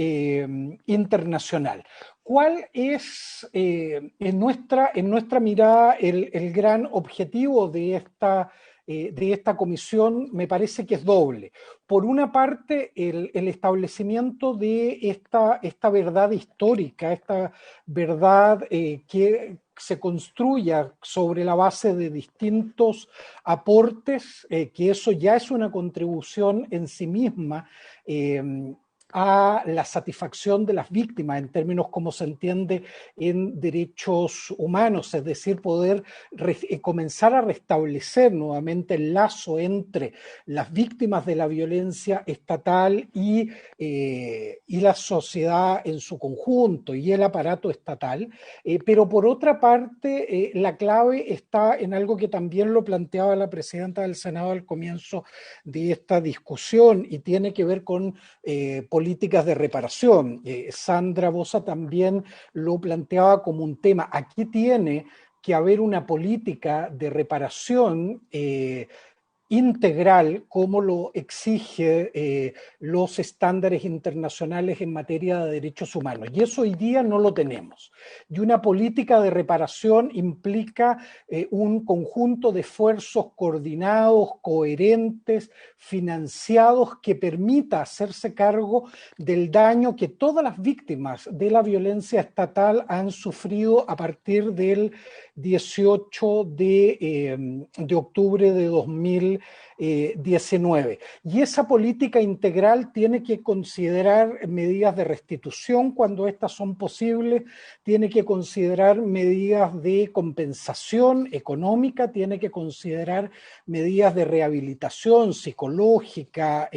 internacional. ¿Cuál es, en nuestra mirada, el gran objetivo de esta comisión? Me parece que es doble. Por una parte, el establecimiento de esta verdad histórica, esta verdad que se construya sobre la base de distintos aportes, que eso ya es una contribución en sí misma a la satisfacción de las víctimas en términos como se entiende en derechos humanos, es decir, poder comenzar a restablecer nuevamente el lazo entre las víctimas de la violencia estatal y la sociedad en su conjunto y el aparato estatal. Pero por otra parte, la clave está en algo que también lo planteaba la presidenta del Senado al comienzo de esta discusión y tiene que ver con políticas de reparación. Sandra Bosa también lo planteaba como un tema. Aquí tiene que haber una política de reparación integral como lo exige los estándares internacionales en materia de derechos humanos. Y eso hoy día no lo tenemos. Y una política de reparación implica un conjunto de esfuerzos coordinados, coherentes, financiados, que permita hacerse cargo del daño que todas las víctimas de la violencia estatal han sufrido a partir del 18 de octubre de 2020. COVID-19. Y esa política integral tiene que considerar medidas de restitución cuando estas son posibles, tiene que considerar medidas de compensación económica, tiene que considerar medidas de rehabilitación psicológica,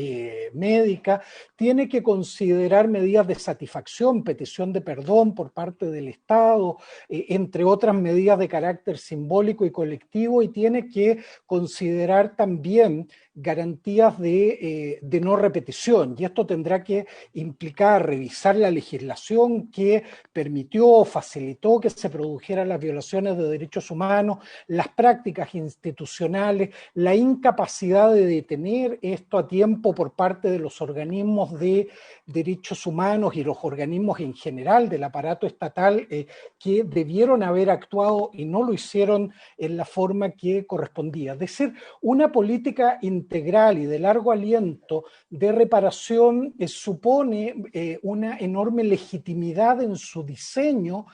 médica, tiene que considerar medidas de satisfacción, petición de perdón por parte del Estado, entre otras medidas de carácter simbólico y colectivo, y tiene que considerar también garantías de no repetición, y esto tendrá que implicar revisar la legislación que permitió o facilitó que se produjeran las violaciones de derechos humanos, las prácticas institucionales, la incapacidad de detener esto a tiempo por parte de los organismos de derechos humanos y los organismos en general del aparato estatal que debieron haber actuado y no lo hicieron en la forma que correspondía. Es decir, una política integral y de largo aliento de reparación supone una enorme legitimidad en su diseño,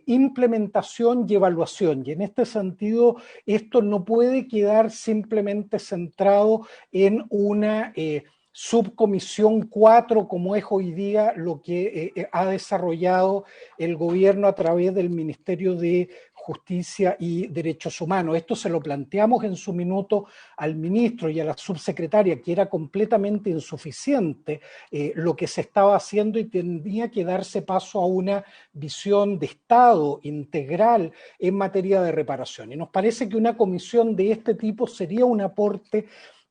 implementación y evaluación. Y en este sentido, esto no puede quedar simplemente centrado en una subcomisión 4, como es hoy día lo que ha desarrollado el gobierno a través del Ministerio de Justicia y Derechos Humanos. Esto se lo planteamos en su minuto al ministro y a la subsecretaria, que era completamente insuficiente lo que se estaba haciendo y tenía que darse paso a una visión de Estado integral en materia de reparación. Y nos parece que una comisión de este tipo sería un aporte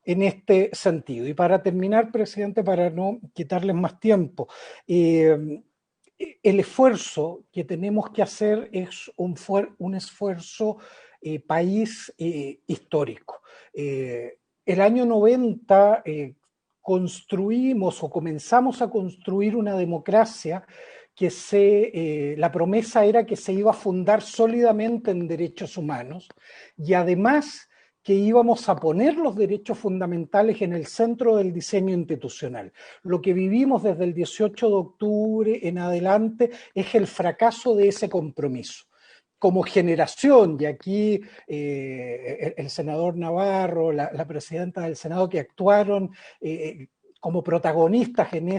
en este sentido. Y para terminar, presidente, para no quitarles más tiempo, el esfuerzo que tenemos que hacer es un esfuerzo país histórico. El año 90 construimos o comenzamos a construir una democracia que la promesa era que se iba a fundar sólidamente en derechos humanos y además que íbamos a poner los derechos fundamentales en el centro del diseño institucional. Lo que vivimos desde el 18 de octubre en adelante es el fracaso de ese compromiso. Como generación, y aquí el senador Navarro, la presidenta del Senado, que actuaron como protagonistas en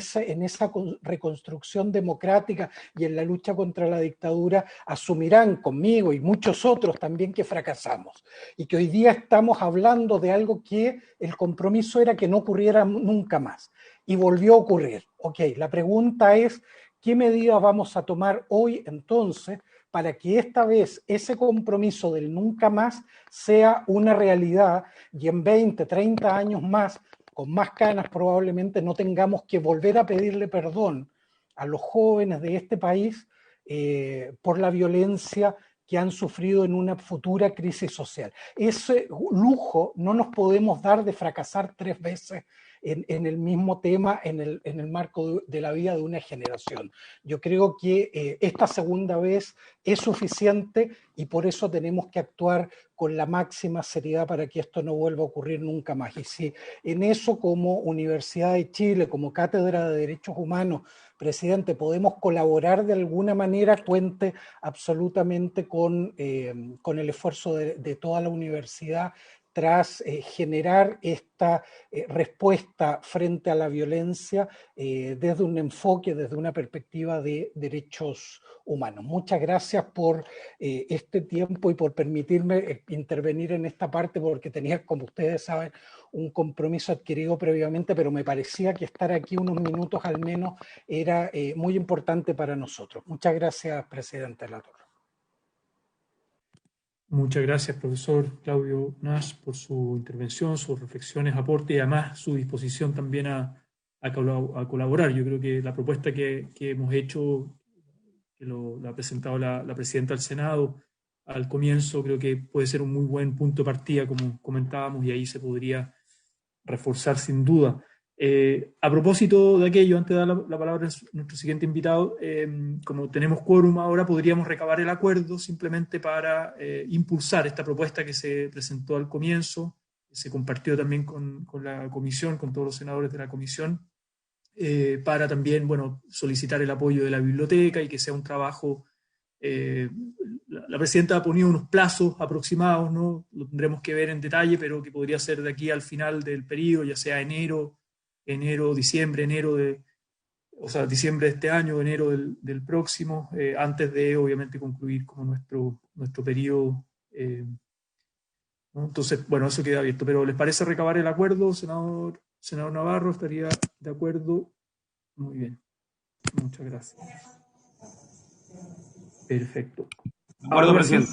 esa reconstrucción democrática y en la lucha contra la dictadura, asumirán conmigo y muchos otros también que fracasamos y que hoy día estamos hablando de algo que el compromiso era que no ocurriera nunca más y volvió a ocurrir. Ok, la pregunta es, ¿qué medidas vamos a tomar hoy entonces para que esta vez ese compromiso del nunca más sea una realidad y en 20, 30 años más, con más canas probablemente, no tengamos que volver a pedirle perdón a los jóvenes de este país por la violencia que han sufrido en una futura crisis social? Ese lujo no nos podemos dar de fracasar 3 veces en el mismo tema, en el marco de la vida de una generación. Yo creo que esta segunda vez es suficiente y por eso tenemos que actuar con la máxima seriedad para que esto no vuelva a ocurrir nunca más. Y si en eso, como Universidad de Chile, como Cátedra de Derechos Humanos, presidente, podemos colaborar de alguna manera, cuente absolutamente con el esfuerzo de toda la universidad tras generar esta respuesta frente a la violencia desde un enfoque, desde una perspectiva de derechos humanos. Muchas gracias por este tiempo y por permitirme intervenir en esta parte, porque tenía, como ustedes saben, un compromiso adquirido previamente, pero me parecía que estar aquí unos minutos al menos era muy importante para nosotros. Muchas gracias, presidente Latorre. Muchas gracias, profesor Claudio Nash, por su intervención, sus reflexiones, aporte y además su disposición también a colaborar. Yo creo que la propuesta que hemos hecho, que la ha presentado la presidenta del Senado al comienzo, creo que puede ser un muy buen punto de partida, como comentábamos, y ahí se podría reforzar sin duda. A propósito de aquello, antes de dar la palabra a nuestro siguiente invitado, como tenemos quórum ahora, podríamos recabar el acuerdo simplemente para impulsar esta propuesta que se presentó al comienzo, que se compartió también con la comisión, con todos los senadores de la comisión, para también, bueno, solicitar el apoyo de la biblioteca y que sea un trabajo la presidenta ha ponido unos plazos aproximados, ¿no? Lo tendremos que ver en detalle, pero que podría ser de aquí al final del periodo, ya sea diciembre, o sea, diciembre de este año, enero del próximo, antes de, obviamente, concluir como nuestro periodo. ¿No? Entonces, bueno, eso queda abierto. Pero ¿les parece recabar el acuerdo, senador Navarro? ¿Estaría de acuerdo? Muy bien. Muchas gracias. Perfecto. Acuerdo, presidente.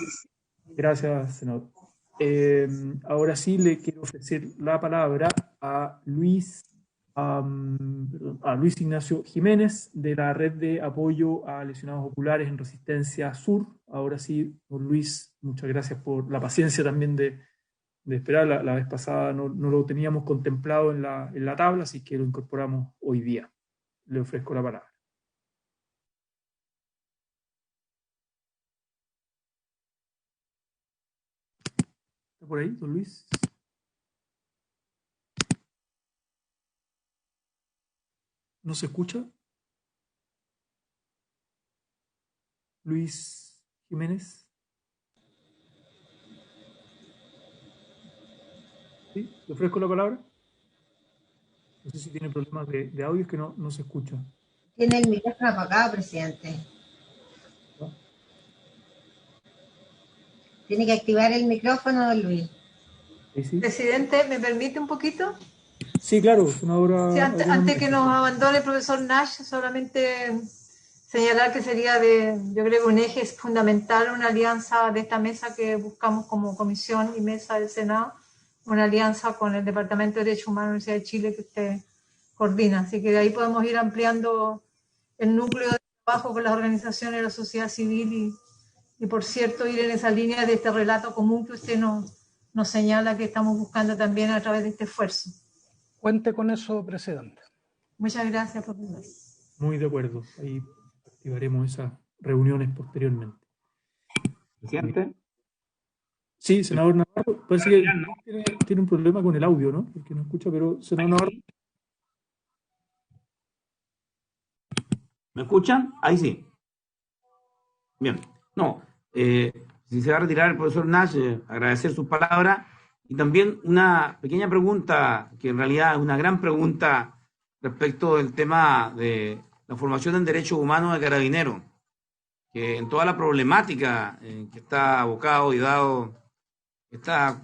Gracias, senador. Ahora sí le quiero ofrecer la palabra a Luis Ignacio Jiménez, de la Red de Apoyo a Lesionados Oculares en Resistencia Sur. Ahora sí, don Luis, muchas gracias por la paciencia también de esperar. La vez pasada no lo teníamos contemplado en la tabla, así que lo incorporamos hoy día. Le ofrezco la palabra. ¿Está por ahí, don Luis? ¿No se escucha? Luis Jiménez. ¿Sí? ¿Le ofrezco la palabra? No sé si tiene problemas de audio, es que no se escucha. Tiene el micrófono apagado, presidente. ¿No? Tiene que activar el micrófono, Luis. ¿Sí? Presidente, ¿me permite un poquito? Sí, claro, senadora. Sí, antes que nos abandone el profesor Nash, solamente señalar que sería yo creo que un eje fundamental, una alianza de esta mesa que buscamos como comisión y mesa del Senado, una alianza con el Departamento de Derechos Humanos de la Universidad de Chile que usted coordina. Así que de ahí podemos ir ampliando el núcleo de trabajo con las organizaciones de la sociedad civil y por cierto, ir en esa línea de este relato común que usted nos señala que estamos buscando también a través de este esfuerzo. Cuente con eso, presidente. Muchas gracias, profesor. Muy de acuerdo. Ahí activaremos esas reuniones posteriormente. Presidente. Sí, senador Navarro. Parece que tiene un problema con el audio, ¿no? Porque no escucha, pero senador Navarro. ¿Me escuchan? Ahí sí. Bien. No, si se va a retirar el profesor Nash, agradecer sus palabras y también una pequeña pregunta, que en realidad es una gran pregunta respecto del tema de la formación en derechos humanos de Carabineros, que en toda la problemática que está abocado y dado esta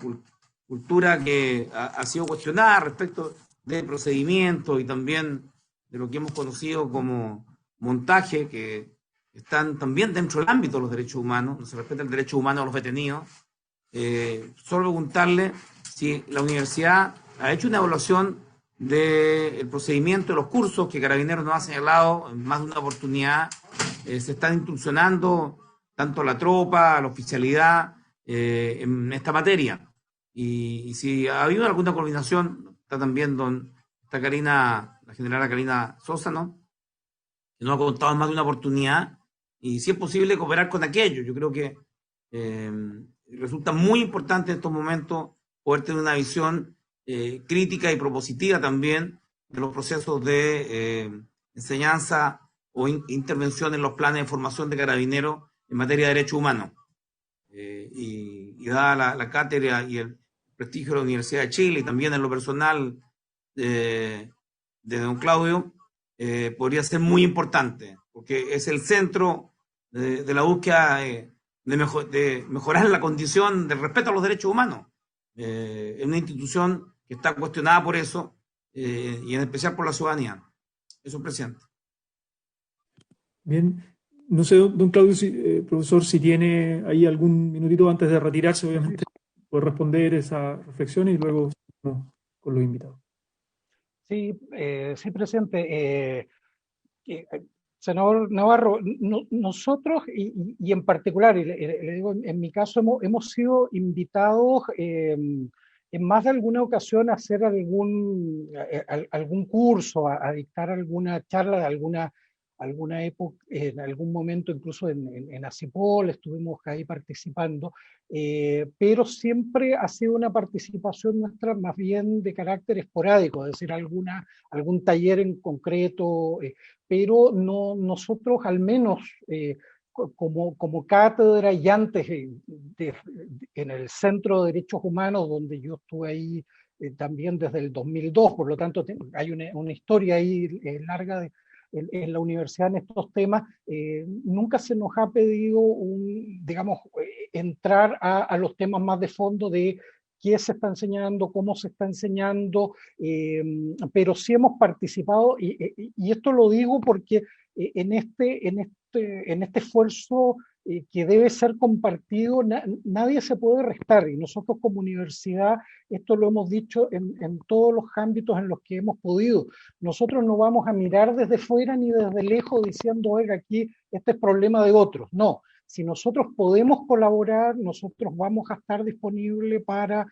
cultura que ha sido cuestionada respecto del procedimiento y también de lo que hemos conocido como montaje, que están también dentro del ámbito de los derechos humanos, no se respeta el derecho humano a los detenidos. Solo preguntarle si la universidad ha hecho una evaluación del procedimiento de los cursos que Carabineros nos ha señalado en más de una oportunidad. Se están instruccionando tanto la tropa, la oficialidad en esta materia. Y si ha habido alguna coordinación, está también la generala Karina Sosa, ¿no? Que nos ha contado en más de una oportunidad, y si es posible cooperar con aquello. Yo creo que resulta muy importante en estos momentos poder tener una visión crítica y propositiva también de los procesos de enseñanza o intervención en los planes de formación de Carabineros en materia de derechos humanos. Y dada la cátedra y el prestigio de la Universidad de Chile y también en lo personal de don Claudio, podría ser muy importante, porque es el centro de la búsqueda de mejorar la condición del respeto a los derechos humanos. Es una institución que está cuestionada por eso, y en especial por la ciudadanía. Eso, presidente. Bien, no sé, don Claudio, profesor, si tiene ahí algún minutito antes de retirarse, obviamente, puede responder esa reflexión y luego con los invitados. Sí, sí, presidente. Senador Navarro, nosotros, y en particular, y le digo, en mi caso, hemos sido invitados en más de alguna ocasión a hacer algún curso, a dictar alguna charla de alguna época, en algún momento, incluso en ACIPOL, estuvimos ahí participando, pero siempre ha sido una participación nuestra más bien de carácter esporádico, es decir, algún taller en concreto, pero no, nosotros al menos como cátedra y antes en el Centro de Derechos Humanos, donde yo estuve ahí también desde el 2002, por lo tanto hay una historia ahí larga en la universidad en estos temas. Nunca se nos ha pedido digamos, entrar a los temas más de fondo de qué se está enseñando, cómo se está enseñando, pero sí hemos participado, y esto lo digo porque en este esfuerzo que debe ser compartido, nadie se puede restar, y nosotros como universidad, esto lo hemos dicho en todos los ámbitos en los que hemos podido. Nosotros no vamos a mirar desde fuera ni desde lejos diciendo, oiga, aquí este es problema de otros. No, si nosotros podemos colaborar, nosotros vamos a estar disponibles para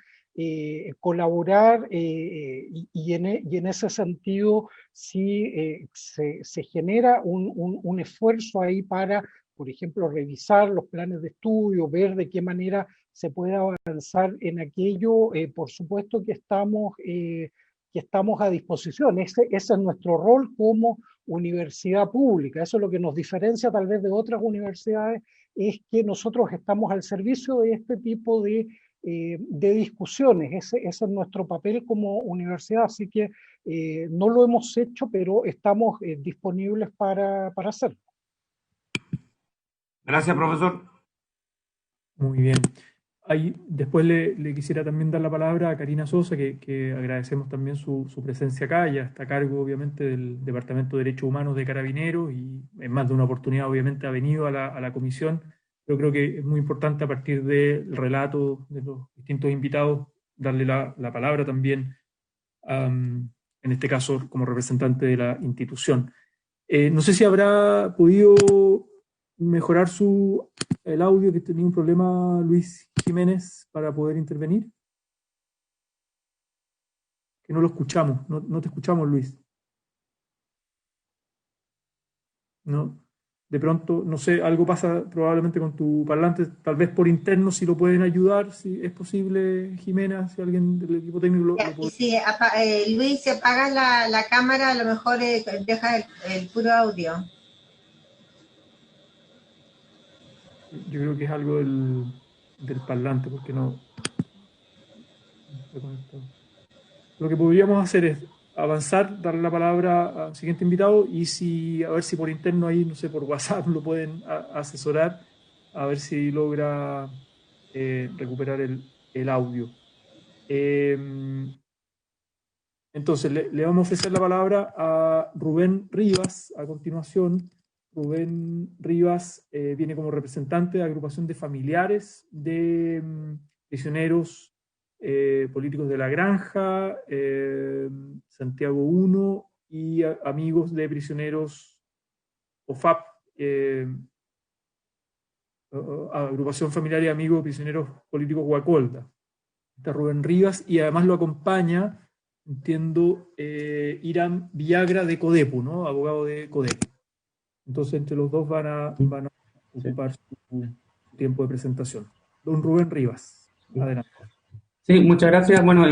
colaborar, y en ese sentido sí se genera un esfuerzo ahí para, por ejemplo, revisar los planes de estudio, ver de qué manera se puede avanzar en aquello. Por supuesto que estamos a disposición. Ese es nuestro rol como universidad pública. Eso es lo que nos diferencia tal vez de otras universidades, es que nosotros estamos al servicio de este tipo de discusiones. Ese es nuestro papel como universidad, así que no lo hemos hecho, pero estamos disponibles para hacerlo. Gracias, profesor. Muy bien. Ahí, después le quisiera también dar la palabra a Karina Sosa, que agradecemos también su presencia acá. Ella está a cargo, obviamente, del Departamento de Derechos Humanos de Carabineros y en más de una oportunidad, obviamente, ha venido a la comisión. Yo creo que es muy importante, a partir del relato de los distintos invitados, darle la palabra también, en este caso, como representante de la institución. No sé si habrá podido mejorar el audio, que tenía un problema Luis Jiménez para poder intervenir. Que no lo escuchamos, no te escuchamos, Luis. No, de pronto, no sé, algo pasa probablemente con tu parlante, tal vez por interno, si lo pueden ayudar, si es posible, Jimena, si alguien del equipo técnico lo puede. Y si Luis, si apagas la cámara, a lo mejor deja el puro audio. Yo creo que es algo del parlante, porque no. Lo que podríamos hacer es avanzar, darle la palabra al siguiente invitado, y a ver si por interno ahí, no sé, por WhatsApp lo pueden asesorar, a ver si logra recuperar el audio. Entonces, le vamos a ofrecer la palabra a Rubén Rivas a continuación. Rubén Rivas viene como representante de la agrupación de familiares de prisioneros políticos de La Granja, Santiago 1 y amigos de prisioneros OFAP, agrupación familiar y amigos de prisioneros políticos Guacolda. Está Rubén Rivas, y además lo acompaña, entiendo, Irán Villagra de Codepu, ¿no? Abogado de Codepu. Entonces, entre los dos van a ocupar su tiempo de presentación. Don Rubén Rivas, adelante. Sí, muchas gracias. Bueno,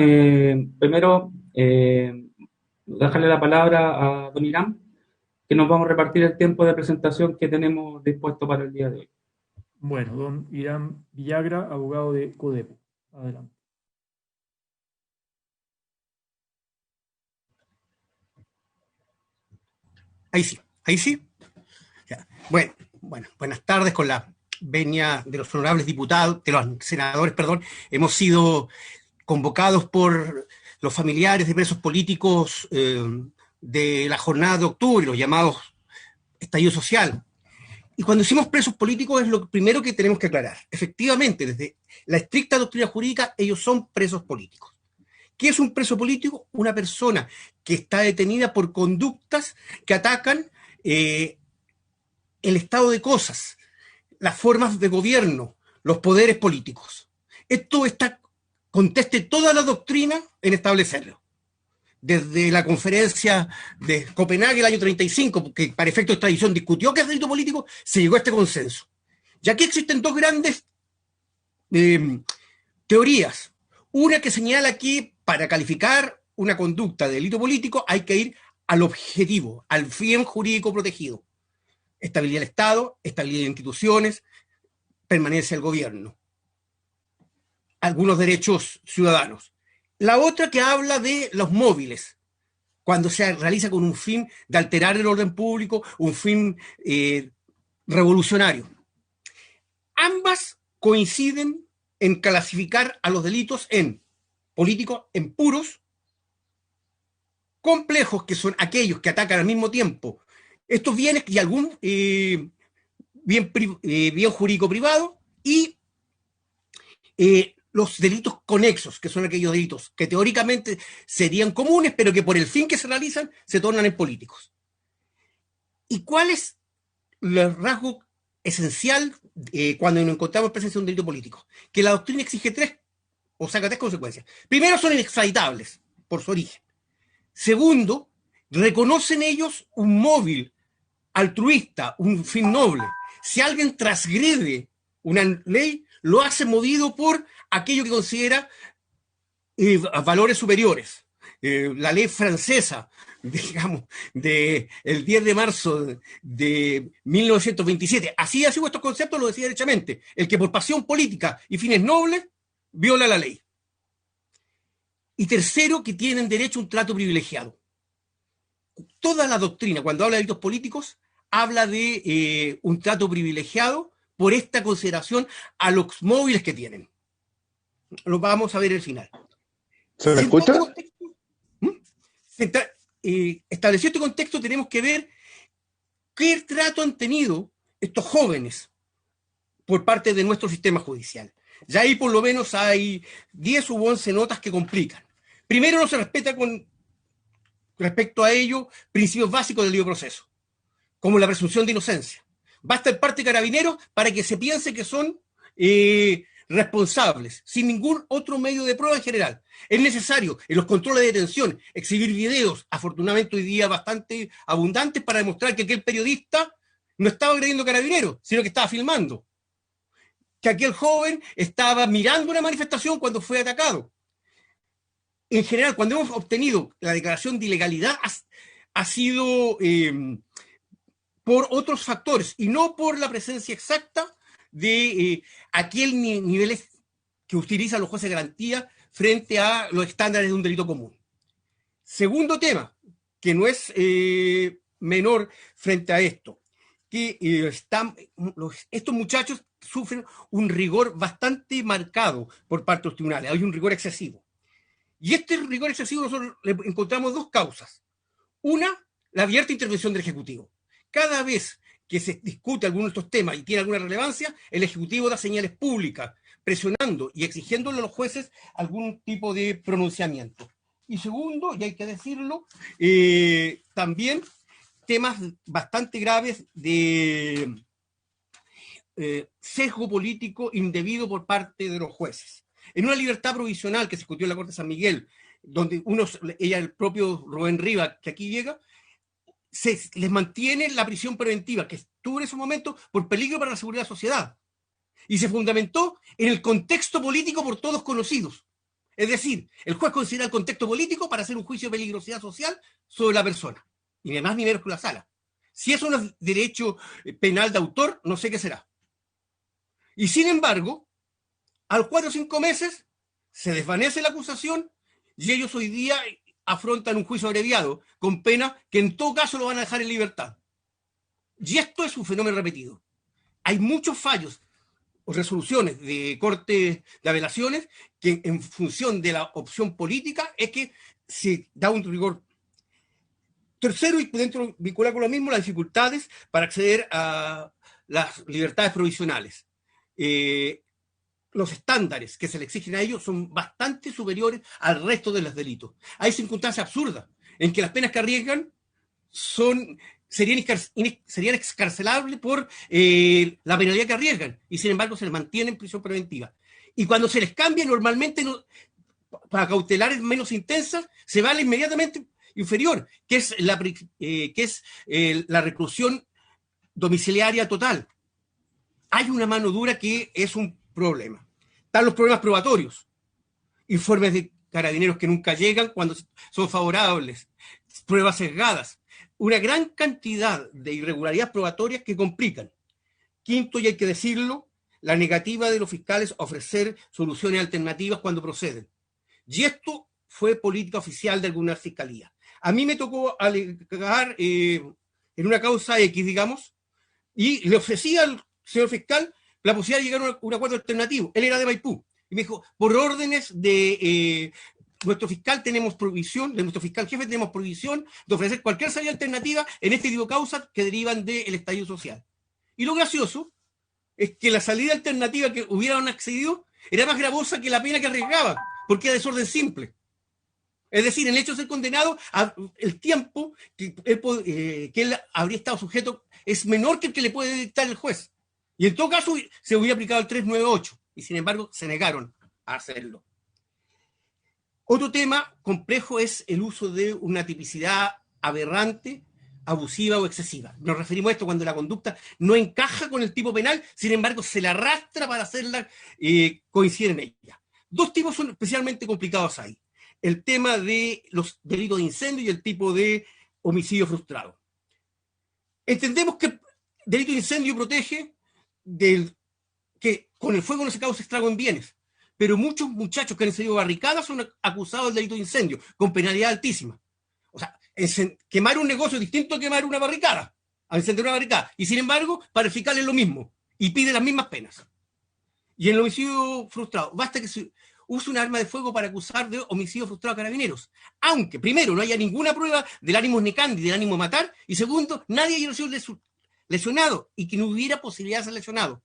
primero, dejarle la palabra a don Irán, que nos vamos a repartir el tiempo de presentación que tenemos dispuesto para el día de hoy. Bueno, don Irán Villagra, abogado de Codepu. Adelante. Ahí sí. Ya. Bueno, buenas tardes. Con la venia de los honorables diputados, de los senadores, perdón, hemos sido convocados por los familiares de presos políticos de la jornada de octubre, los llamados estallido social. Y cuando decimos presos políticos es lo primero que tenemos que aclarar. Efectivamente, desde la estricta doctrina jurídica, ellos son presos políticos. ¿Qué es un preso político? Una persona que está detenida por conductas que atacan el estado de cosas, las formas de gobierno, los poderes políticos. Esto conteste toda la doctrina en establecerlo. Desde la conferencia de Copenhague el año 35, que para efecto de extradición discutió qué es delito político, se llegó a este consenso. Y aquí existen dos grandes teorías. Una que señala que para calificar una conducta de delito político hay que ir al objetivo, al bien jurídico protegido. estabilidad del Estado, estabilidad de instituciones, permanencia del gobierno, algunos derechos ciudadanos. La otra que habla de los móviles, cuando se realiza con un fin de alterar el orden público, un fin revolucionario. Ambas coinciden en clasificar a los delitos en políticos, en puros, complejos, que son aquellos que atacan al mismo tiempo estos bienes y algún bien jurídico privado, y los delitos conexos, que son aquellos delitos que teóricamente serían comunes, pero que por el fin que se realizan se tornan en políticos. ¿Y cuál es el rasgo esencial cuando nos encontramos en presencia de un delito político? Que la doctrina exige tres consecuencias. Primero, son inextraditables por su origen. Segundo, reconocen ellos un móvil altruista, un fin noble. Si alguien transgrede una ley, lo hace movido por aquello que considera valores superiores. La ley francesa, digamos, del 10 de marzo de 1927, así estos conceptos lo decía derechamente: el que por pasión política y fines nobles viola la ley. Y tercero, que tienen derecho a un trato privilegiado. Toda la doctrina, cuando habla de delitos políticos, habla de un trato privilegiado por esta consideración a los móviles que tienen. Lo vamos a ver al final. ¿Se me escucha? Establecido este contexto, tenemos que ver qué trato han tenido estos jóvenes por parte de nuestro sistema judicial. Ya ahí por lo menos hay 10 u 11 notas que complican. Primero, no se respeta con respecto a ello principios básicos del debido proceso, como la presunción de inocencia. Basta el parte de Carabineros para que se piense que son responsables, sin ningún otro medio de prueba en general. Es necesario en los controles de detención exhibir videos, afortunadamente hoy día bastante abundantes, para demostrar que aquel periodista no estaba agrediendo a Carabineros, sino que estaba filmando. Que aquel joven estaba mirando una manifestación cuando fue atacado. En general, cuando hemos obtenido la declaración de ilegalidad, ha sido por otros factores y no por la presencia exacta de aquel nivel que utilizan los jueces de garantía frente a los estándares de un delito común. Segundo tema, que no es menor frente a esto, que estos muchachos sufren un rigor bastante marcado por parte de los tribunales. Hay un rigor excesivo. Y este rigor excesivo nosotros le encontramos dos causas. Una, la abierta intervención del Ejecutivo. Cada vez que se discute alguno de estos temas y tiene alguna relevancia, el Ejecutivo da señales públicas, presionando y exigiéndole a los jueces algún tipo de pronunciamiento. Y segundo, y hay que decirlo, también temas bastante graves de sesgo político indebido por parte de los jueces. En una libertad provisional que se discutió en la Corte de San Miguel, donde el propio Rubén Rivas, que aquí llega, se les mantiene la prisión preventiva que estuvo en ese momento por peligro para la seguridad de la sociedad. Y se fundamentó en el contexto político por todos conocidos. Es decir, el juez considera el contexto político para hacer un juicio de peligrosidad social sobre la persona. Y ni más ni menos que la sala. Si eso no es derecho penal de autor, no sé qué será. Y sin embargo, a los 4 o 5 meses se desvanece la acusación y ellos hoy día afrontan un juicio abreviado con pena que en todo caso lo van a dejar en libertad. Y esto es un fenómeno repetido. Hay muchos fallos o resoluciones de cortes de apelaciones que en función de la opción política es que se da un rigor. Tercero, y dentro vincular con lo mismo, las dificultades para acceder a las libertades provisionales. Los estándares que se le exigen a ellos son bastante superiores al resto de los delitos. Hay circunstancias absurdas en que las penas que arriesgan serían excarcelables por la penalidad que arriesgan, y sin embargo se les mantiene en prisión preventiva. Y cuando se les cambia, normalmente para cautelares menos intensas, se va a la inmediatamente inferior, que es la reclusión domiciliaria total. Hay una mano dura que es un problema. Están los problemas probatorios, informes de Carabineros que nunca llegan cuando son favorables, pruebas sesgadas, una gran cantidad de irregularidades probatorias que complican. Quinto, y hay que decirlo, la negativa de los fiscales a ofrecer soluciones alternativas cuando proceden. Y esto fue política oficial de algunas fiscalías. A mí me tocó alegar en una causa X, digamos, y le ofrecía al señor fiscal la posibilidad de llegar a un acuerdo alternativo. Él era de Maipú. Y me dijo, por órdenes de nuestro fiscal tenemos prohibición, de nuestro fiscal jefe tenemos prohibición de ofrecer cualquier salida alternativa en este tipo de causas que derivan del estallido social. Y lo gracioso es que la salida alternativa que hubieran accedido era más gravosa que la pena que arriesgaban, porque era desorden simple. Es decir, el hecho de ser condenado, el tiempo que él habría estado sujeto es menor que el que le puede dictar el juez. Y en todo caso se hubiera aplicado el 398, y sin embargo se negaron a hacerlo. Otro tema complejo es el uso de una tipicidad aberrante, abusiva o excesiva. Nos referimos a esto cuando la conducta no encaja con el tipo penal, sin embargo se la arrastra para hacerla coincidir en ella. Dos tipos son especialmente complicados ahí. El tema de los delitos de incendio y el tipo de homicidio frustrado. Entendemos que el delito de incendio protege que con el fuego no se causa estrago en bienes, pero muchos muchachos que han encendido barricadas son acusados del delito de incendio, con penalidad altísima. O sea, quemar un negocio es distinto a quemar una barricada, a encender una barricada, y sin embargo, para el fiscal es lo mismo, y pide las mismas penas. Y en el homicidio frustrado, basta que se use un arma de fuego para acusar de homicidio frustrado a carabineros, aunque primero no haya ninguna prueba del ánimo necandi, del ánimo de matar, y segundo, nadie haya sido lesionado, y que no hubiera posibilidad de ser lesionado.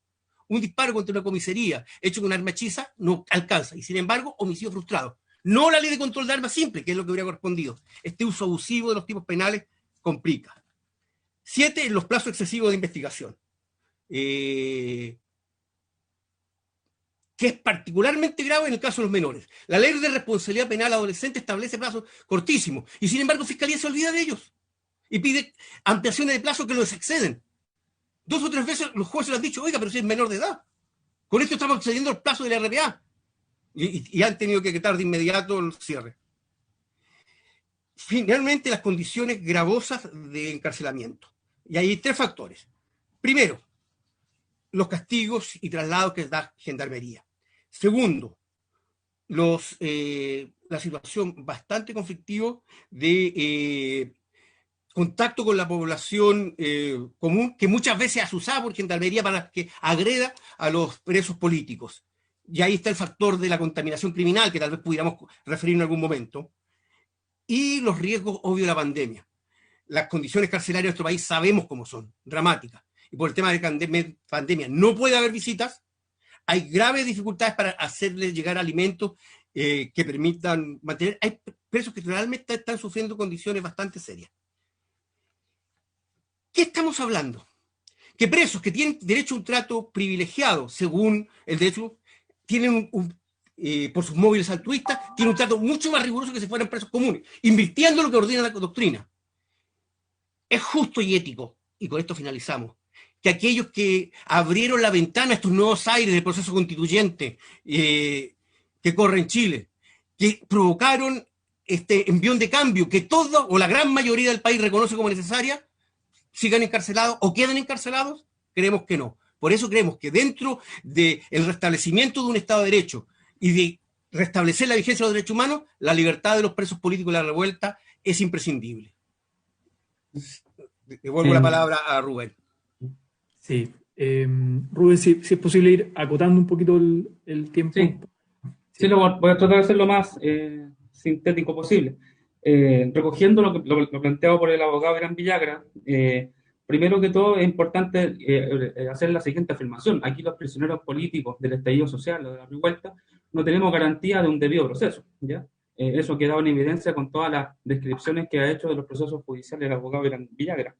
Un disparo contra una comisaría hecho con un arma hechiza no alcanza, y sin embargo, homicidio frustrado. No la ley de control de armas simple, que es lo que hubiera correspondido. Este uso abusivo de los tipos penales complica. 7, los plazos excesivos de investigación. Que es particularmente grave en el caso de los menores. La ley de responsabilidad penal adolescente establece plazos cortísimos, y sin embargo, Fiscalía se olvida de ellos y pide ampliaciones de plazo que los exceden. 2 o 3 veces los jueces le han dicho, oiga, pero si es menor de edad. Con esto estamos excediendo el plazo de la RPA. Y han tenido que quitar de inmediato el cierre. Finalmente, las condiciones gravosas de encarcelamiento. Y hay 3 factores. Primero, los castigos y traslados que da Gendarmería. Segundo, la situación bastante conflictiva de contacto con la población común, que muchas veces es usada por Gendarmería para que agreda a los presos políticos. Y ahí está el factor de la contaminación criminal, que tal vez pudiéramos referir en algún momento. Y los riesgos, obvio, de la pandemia. Las condiciones carcelarias de nuestro país sabemos cómo son, dramáticas. Y por el tema de pandemia no puede haber visitas. Hay graves dificultades para hacerles llegar alimentos que permitan mantener. Hay presos que realmente están sufriendo condiciones bastante serias. ¿Qué estamos hablando? Que presos que tienen derecho a un trato privilegiado, según el derecho, tienen por sus móviles altruistas, tienen un trato mucho más riguroso que si fueran presos comunes, invirtiendo lo que ordena la doctrina. Es justo y ético, y con esto finalizamos, que aquellos que abrieron la ventana a estos nuevos aires del proceso constituyente que corre en Chile, que provocaron este envión de cambio que toda o la gran mayoría del país reconoce como necesaria, sigan encarcelados o queden encarcelados, creemos que no. Por eso creemos que dentro del restablecimiento de un Estado de Derecho y de restablecer la vigencia de los derechos humanos, la libertad de los presos políticos y la revuelta es imprescindible. Devuelvo la palabra a Rubén. Sí. Rubén, si es posible ir acotando un poquito el tiempo. Sí, voy a tratar de ser lo más sintético posible. Recogiendo lo planteado por el abogado Gran Villagra, primero que todo es importante hacer la siguiente afirmación. Aquí los prisioneros políticos del estallido social o de la revuelta no tenemos garantía de un debido proceso, ¿ya? Eso ha quedado en evidencia con todas las descripciones que ha hecho de los procesos judiciales el abogado Gran Villagra.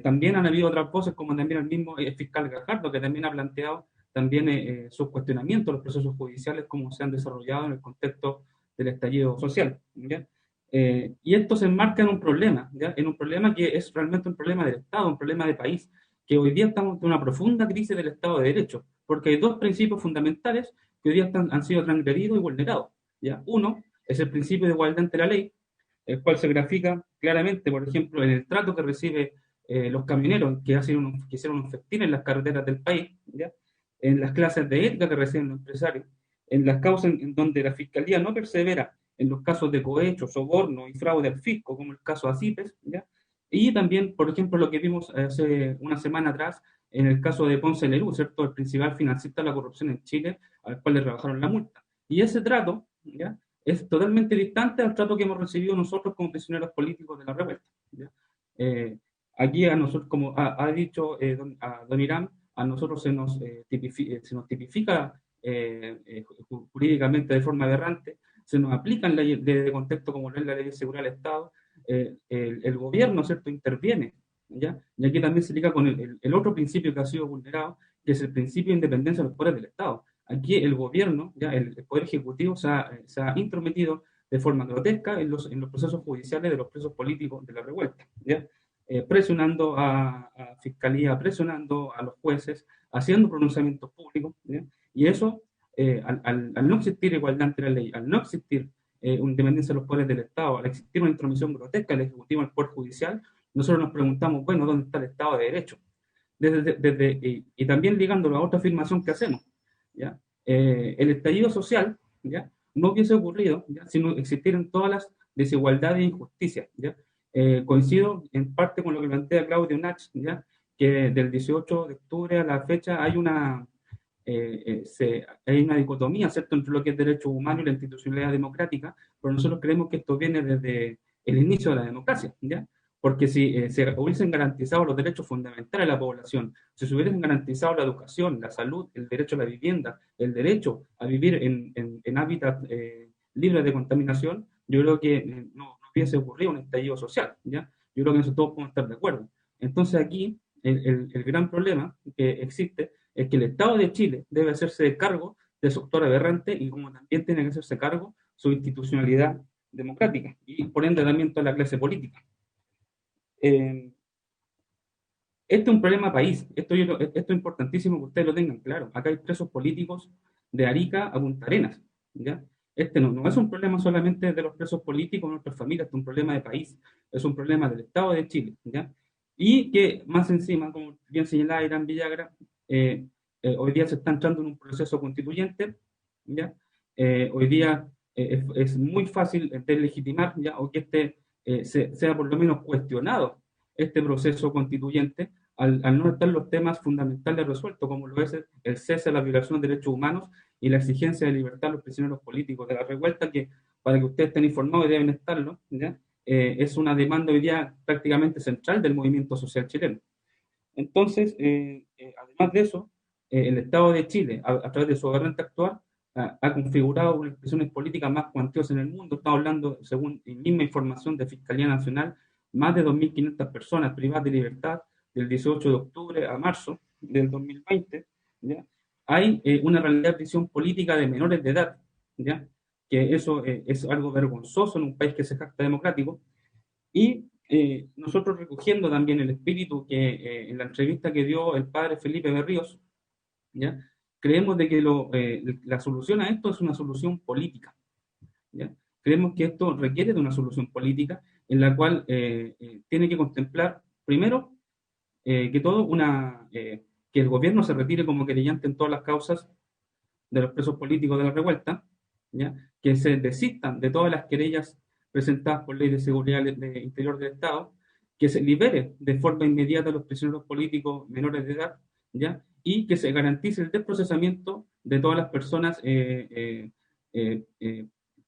También han habido otras voces, como también el mismo fiscal Gajardo, que también ha planteado también sus cuestionamientos a los procesos judiciales, como se han desarrollado en el contexto del estallido social, ¿ya? Y esto se enmarca en un problema, ¿ya? En un problema que es realmente un problema del Estado, un problema de país, que hoy día estamos en una profunda crisis del Estado de Derecho, porque hay 2 principios fundamentales que hoy día han sido transgredidos y vulnerados, ¿ya? Uno es el principio de igualdad ante la ley, el cual se grafica claramente, por ejemplo, en el trato que recibe los camioneros que hicieron un festín en las carreteras del país, ¿ya? En las clases de ética que reciben los empresarios, en las causas en donde la Fiscalía no persevera en los casos de cohecho, soborno y fraude al fisco, como el caso ACIPES, ¿ya? Y también, por ejemplo, lo que vimos hace una semana atrás en el caso de Ponce Lerú, ¿cierto? El principal financista de la corrupción en Chile, al cual le rebajaron la multa. Y ese trato, ¿ya? Es totalmente distante al trato que hemos recibido nosotros como prisioneros políticos de la revuelta, ¿ya? Aquí a nosotros, como ha dicho don Irán, a nosotros se nos tipifica jurídicamente de forma aberrante, se nos aplican leyes de contexto como es la Ley de Seguridad del Estado, el gobierno, ¿cierto?, interviene, ¿ya? Y aquí también se liga con el otro principio que ha sido vulnerado, que es el principio de independencia de los poderes del Estado. Aquí el gobierno, ¿ya? El Poder Ejecutivo se ha intrometido de forma grotesca en los procesos judiciales de los presos políticos de la revuelta, ¿ya? Presionando a Fiscalía, presionando a los jueces, haciendo pronunciamientos públicos, ¿ya? Y eso, al no existir igualdad ante la ley, al no existir una independencia de los poderes del Estado, al existir una intromisión grotesca del Ejecutivo en el Poder Judicial, nosotros nos preguntamos, bueno, ¿dónde está el Estado de Derecho? Y también ligándolo a otra afirmación que hacemos, ¿ya? El estallido social, ¿ya?, no hubiese ocurrido, ¿ya?, si no existieran todas las desigualdades e injusticias, ¿ya? Coincido en parte con lo que plantea Claudio Nach, ¿ya?, que del 18 de octubre a la fecha hay una dicotomía, ¿cierto?, entre lo que es derecho humano y la institucionalidad democrática, pero nosotros creemos que esto viene desde el inicio de la democracia, ¿ya? Porque si se hubiesen garantizado los derechos fundamentales de la población, si se hubiesen garantizado la educación, la salud, el derecho a la vivienda, el derecho a vivir en hábitats libres de contaminación, yo creo que no hubiese ocurrido un estallido social, ¿ya? Yo creo que en eso todos podemos estar de acuerdo. Entonces aquí el gran problema que existe es que el Estado de Chile debe hacerse cargo de su actor aberrante y como también tiene que hacerse cargo su institucionalidad democrática y por ende también toda la clase política. Este es un problema país, esto es importantísimo que ustedes lo tengan claro. Acá hay presos políticos de Arica a Punta Arenas, ¿ya? Este no es un problema solamente de los presos políticos de nuestras familias, este es un problema de país, es un problema del Estado de Chile, ¿ya? Y que más encima, como bien señalaba Irán Villagra, hoy día se está entrando en un proceso constituyente, ¿ya? Hoy día es muy fácil deslegitimar, ¿ya?, o que sea por lo menos cuestionado este proceso constituyente al no estar los temas fundamentales resueltos, como lo es el cese de la violación de derechos humanos y la exigencia de libertad a los prisioneros políticos de la revuelta, que para que ustedes estén informados y deben estarlo, ¿ya?, es una demanda hoy día prácticamente central del movimiento social chileno. Entonces, además de eso, el Estado de Chile, a través de su aberrante actuar, ha configurado unas expresiones políticas más cuantiosas en el mundo. Estamos hablando, según la misma información de Fiscalía Nacional, más de 2.500 personas privadas de libertad del 18 de octubre a marzo del 2020, ¿ya? Hay una realidad de prisión política de menores de edad, ¿ya?, que eso es algo vergonzoso en un país que se jacta democrático. Y nosotros recogiendo también el espíritu que en la entrevista que dio el padre Felipe Berríos, ¿ya?, creemos de que la solución a esto es una solución política, ¿ya? Creemos que esto requiere de una solución política en la cual tiene que contemplar, primero, que el gobierno se retire como querellante en todas las causas de los presos políticos de la revuelta, ¿ya?, que se desistan de todas las querellas presentadas por Ley de Seguridad Interior del Estado, que se libere de forma inmediata a los prisioneros políticos menores de edad, ¿ya?, y que se garantice el desprocesamiento de todas las personas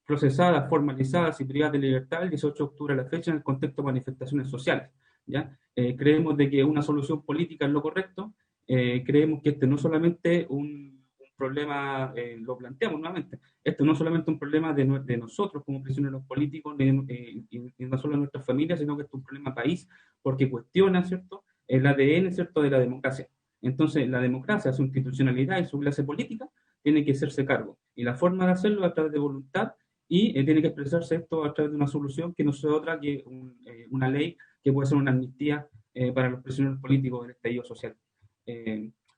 procesadas, formalizadas y privadas de libertad el 18 de octubre a la fecha en el contexto de manifestaciones sociales, ¿ya? Creemos de que una solución política es lo correcto, creemos que este no solamente un problema, lo planteamos nuevamente, esto no es solamente un problema de nosotros como prisioneros políticos, y no solo de nuestras familias, sino que es un problema país, porque cuestiona, ¿cierto?, el ADN, ¿cierto?, de la democracia. Entonces, la democracia, su institucionalidad y su clase política tiene que hacerse cargo. Y la forma de hacerlo es a través de voluntad y tiene que expresarse esto a través de una solución que no sea otra que una ley que puede ser una amnistía para los prisioneros políticos del estallido social.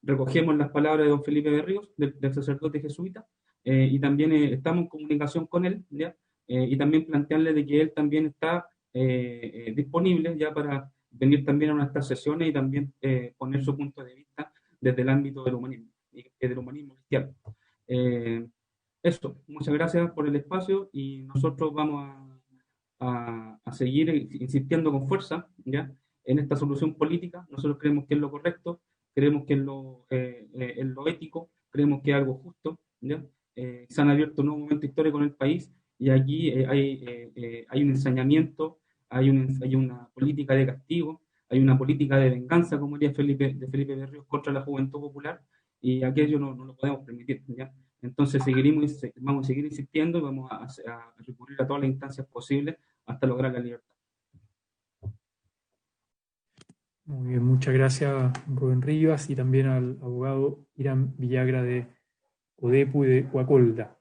Recogemos las palabras de don Felipe Berríos, del sacerdote jesuita, y también estamos en comunicación con él, ¿ya?, y también plantearle de que él también está disponible ya para venir también a nuestras sesiones y también poner su punto de vista desde el ámbito del humanismo y del humanismo cristiano. Eso, muchas gracias por el espacio y nosotros vamos a seguir insistiendo con fuerza, ¿ya?, en esta solución política. Nosotros creemos que es lo correcto, creemos que es lo ético, creemos que es algo justo, ¿ya? Se han abierto un nuevo momento histórico en el país y aquí hay un ensañamiento, hay una política de castigo, hay una política de venganza, como diría Felipe Berríos, contra la juventud popular, y aquello no lo podemos permitir, ¿ya? Entonces vamos a seguir insistiendo y vamos a recurrir a todas las instancias posibles hasta lograr la libertad. Muy bien, muchas gracias Rubén Rivas y también al abogado Irán Villagra de Codepu y de Coacolda.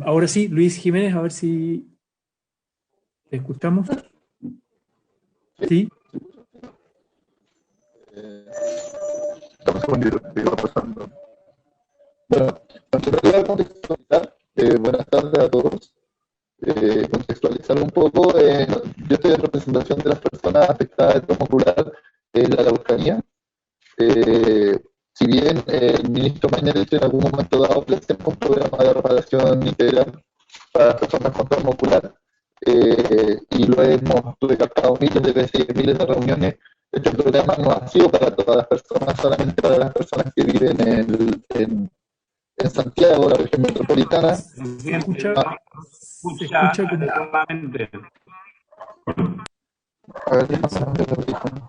Ahora sí, Luis Jiménez, a ver si te escuchamos. ¿Sí? Bueno, en realidad contextualizar, buenas tardes a todos. Contextualizar un poco, yo estoy en representación de las personas afectadas de trauma ocular en la Araucanía. Si bien el ministro Mañalich en algún momento dado presentó un programa de reparación integral para las personas con trauma ocular, y lo hemos recalcado miles de veces y en miles de reuniones, este programa no ha sido para todas las personas, solamente para las personas que viven en Santiago, la región metropolitana. Se escucha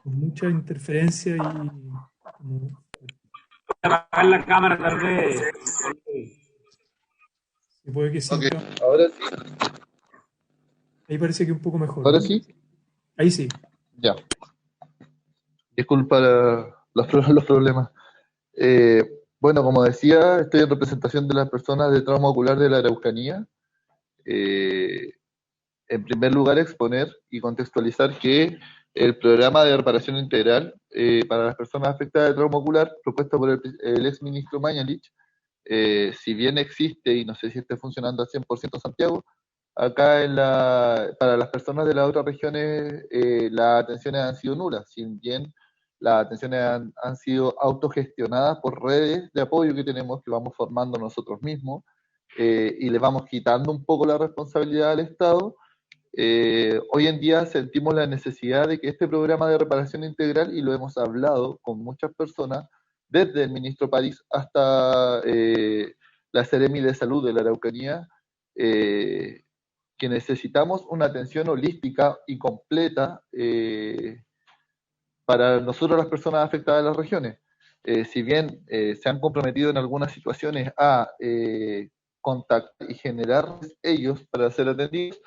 con mucha interferencia y como... apagar la cámara tal vez. Se puede que sí. Okay. Ahora sí. Ahí parece que un poco mejor. ¿Ahora ¿no? sí? Ahí sí. Ya. Disculpa los problemas. Bueno, como decía, estoy en representación de las personas de trauma ocular de la Araucanía. En primer lugar, exponer y contextualizar que el programa de reparación integral para las personas afectadas de trauma ocular, propuesto por el ex ministro Mañalich, si bien existe, y no sé si esté funcionando al 100% en Santiago, acá para las personas de las otras regiones las atenciones han sido nulas, si bien las atenciones han sido autogestionadas por redes de apoyo que tenemos, que vamos formando nosotros mismos, y le vamos quitando un poco la responsabilidad al Estado. Hoy en día sentimos la necesidad de que este programa de reparación integral, y lo hemos hablado con muchas personas, desde el ministro París hasta la Seremi de Salud de la Araucanía, que necesitamos una atención holística y completa para nosotros las personas afectadas de las regiones. Si bien se han comprometido en algunas situaciones a contactar y generar ellos para ser atendidos,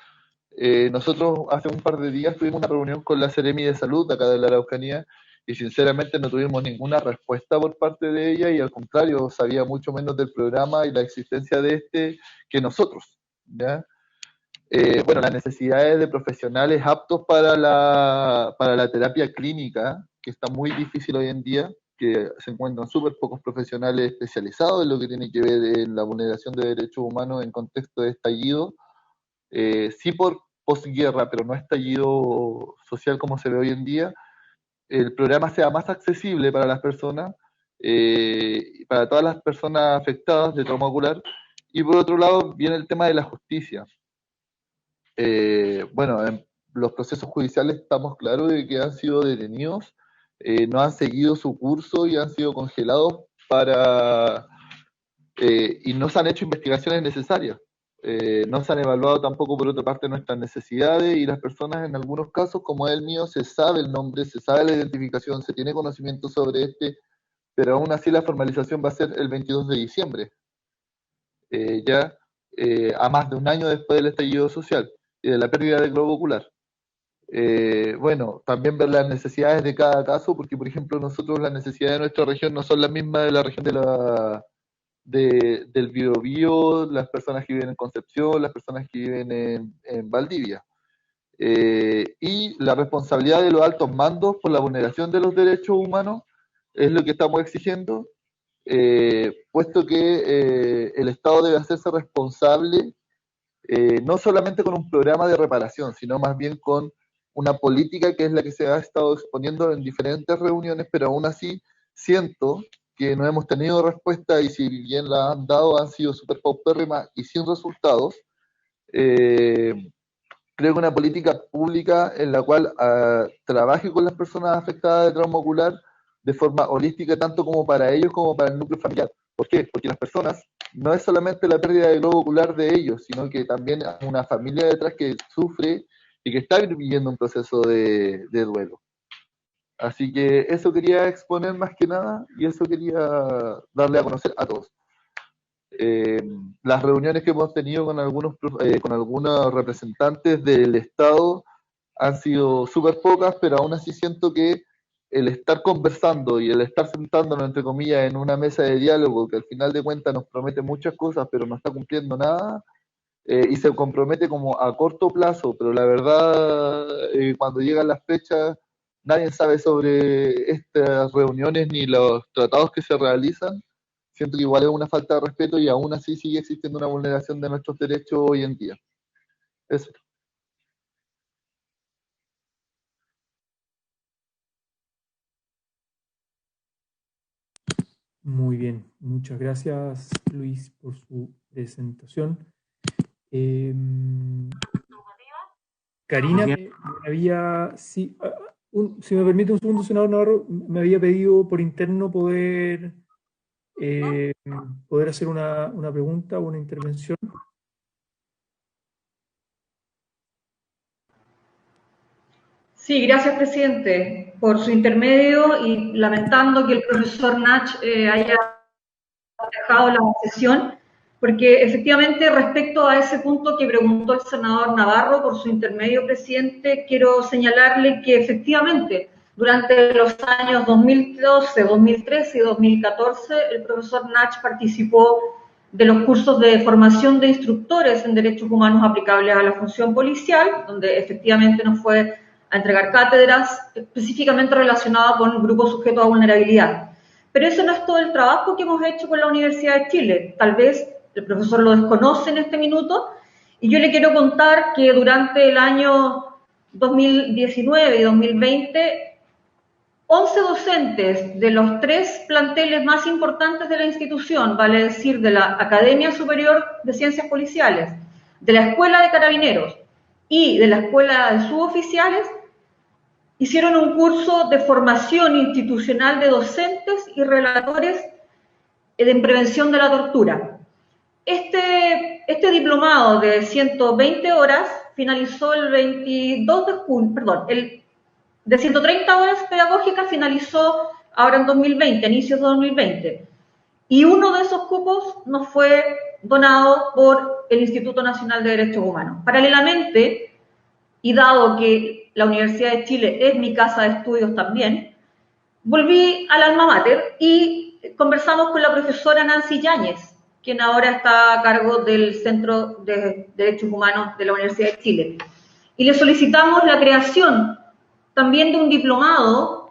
nosotros hace un par de días tuvimos una reunión con la Seremi de Salud de acá de la Araucanía y sinceramente no tuvimos ninguna respuesta por parte de ella y al contrario, sabía mucho menos del programa y la existencia de este que nosotros, ¿ya? Bueno, las necesidades de profesionales aptos para la terapia clínica, que está muy difícil hoy en día, que se encuentran súper pocos profesionales especializados en lo que tiene que ver en la vulneración de derechos humanos en contexto de estallido, sí por posguerra, pero no estallido social como se ve hoy en día, el programa sea más accesible para las personas, para todas las personas afectadas de trauma ocular, y por otro lado viene el tema de la justicia. Bueno, en los procesos judiciales estamos claros de que han sido detenidos, no han seguido su curso y han sido congelados y no se han hecho investigaciones necesarias. No se han evaluado tampoco por otra parte nuestras necesidades y las personas en algunos casos, como el mío, se sabe el nombre, se sabe la identificación, se tiene conocimiento sobre pero aún así la formalización va a ser el 22 de diciembre, a más de un año después del estallido social y de la pérdida del globo ocular. Bueno, también ver las necesidades de cada caso, porque por ejemplo nosotros las necesidades de nuestra región no son las mismas de la región del Biobío, las personas que viven en Concepción, las personas que viven en Valdivia. Y la responsabilidad de los altos mandos por la vulneración de los derechos humanos es lo que estamos exigiendo, puesto que el Estado debe hacerse responsable no solamente con un programa de reparación, sino más bien con una política que es la que se ha estado exponiendo en diferentes reuniones, pero aún así siento que no hemos tenido respuesta y si bien la han dado han sido súper paupérrimas y sin resultados. Creo que una política pública en la cual trabaje con las personas afectadas de trauma ocular de forma holística, tanto como para ellos como para el núcleo familiar. ¿Por qué? Porque las personas no es solamente la pérdida del globo ocular de ellos, sino que también hay una familia detrás que sufre y que está viviendo un proceso de duelo. Así que eso quería exponer más que nada y eso quería darle a conocer a todos. Las reuniones que hemos tenido con algunos representantes del Estado han sido súper pocas, pero aún así siento que el estar conversando y el estar sentándonos, entre comillas, en una mesa de diálogo que al final de cuentas nos promete muchas cosas, pero no está cumpliendo nada, y se compromete como a corto plazo, pero la verdad, cuando llegan las fechas, nadie sabe sobre estas reuniones ni los tratados que se realizan. Siento que igual es una falta de respeto y aún así sigue existiendo una vulneración de nuestros derechos hoy en día. Eso. Muy bien, muchas gracias Luis por su presentación. Karina, si me permite un segundo, senador Navarro, me había pedido por interno poder hacer una pregunta o una intervención. Sí, gracias, presidente, por su intermedio y lamentando que el profesor Nach haya dejado la sesión, porque efectivamente respecto a ese punto que preguntó el senador Navarro por su intermedio, presidente, quiero señalarle que efectivamente durante los años 2012, 2013 y 2014 el profesor Nach participó de los cursos de formación de instructores en derechos humanos aplicables a la función policial, donde efectivamente nos fue a entregar cátedras específicamente relacionadas con grupos sujetos a vulnerabilidad. Pero eso no es todo el trabajo que hemos hecho con la Universidad de Chile. Tal vez el profesor lo desconoce en este minuto, y yo le quiero contar que durante el año 2019 y 2020, 11 docentes de los 3 planteles más importantes de la institución, vale decir, de la Academia Superior de Ciencias Policiales, de la Escuela de Carabineros y de la Escuela de Suboficiales, hicieron un curso de formación institucional de docentes y relatores en prevención de la tortura. Este diplomado de 120 horas finalizó el 22 de junio, perdón, de 130 horas pedagógicas finalizó ahora en 2020, inicios de 2020. Y uno de esos cupos nos fue donado por el Instituto Nacional de Derechos Humanos. Paralelamente, y dado que la Universidad de Chile es mi casa de estudios también, volví al alma mater y conversamos con la profesora Nancy Yáñez, quien ahora está a cargo del Centro de Derechos Humanos de la Universidad de Chile. Y le solicitamos la creación también de un diplomado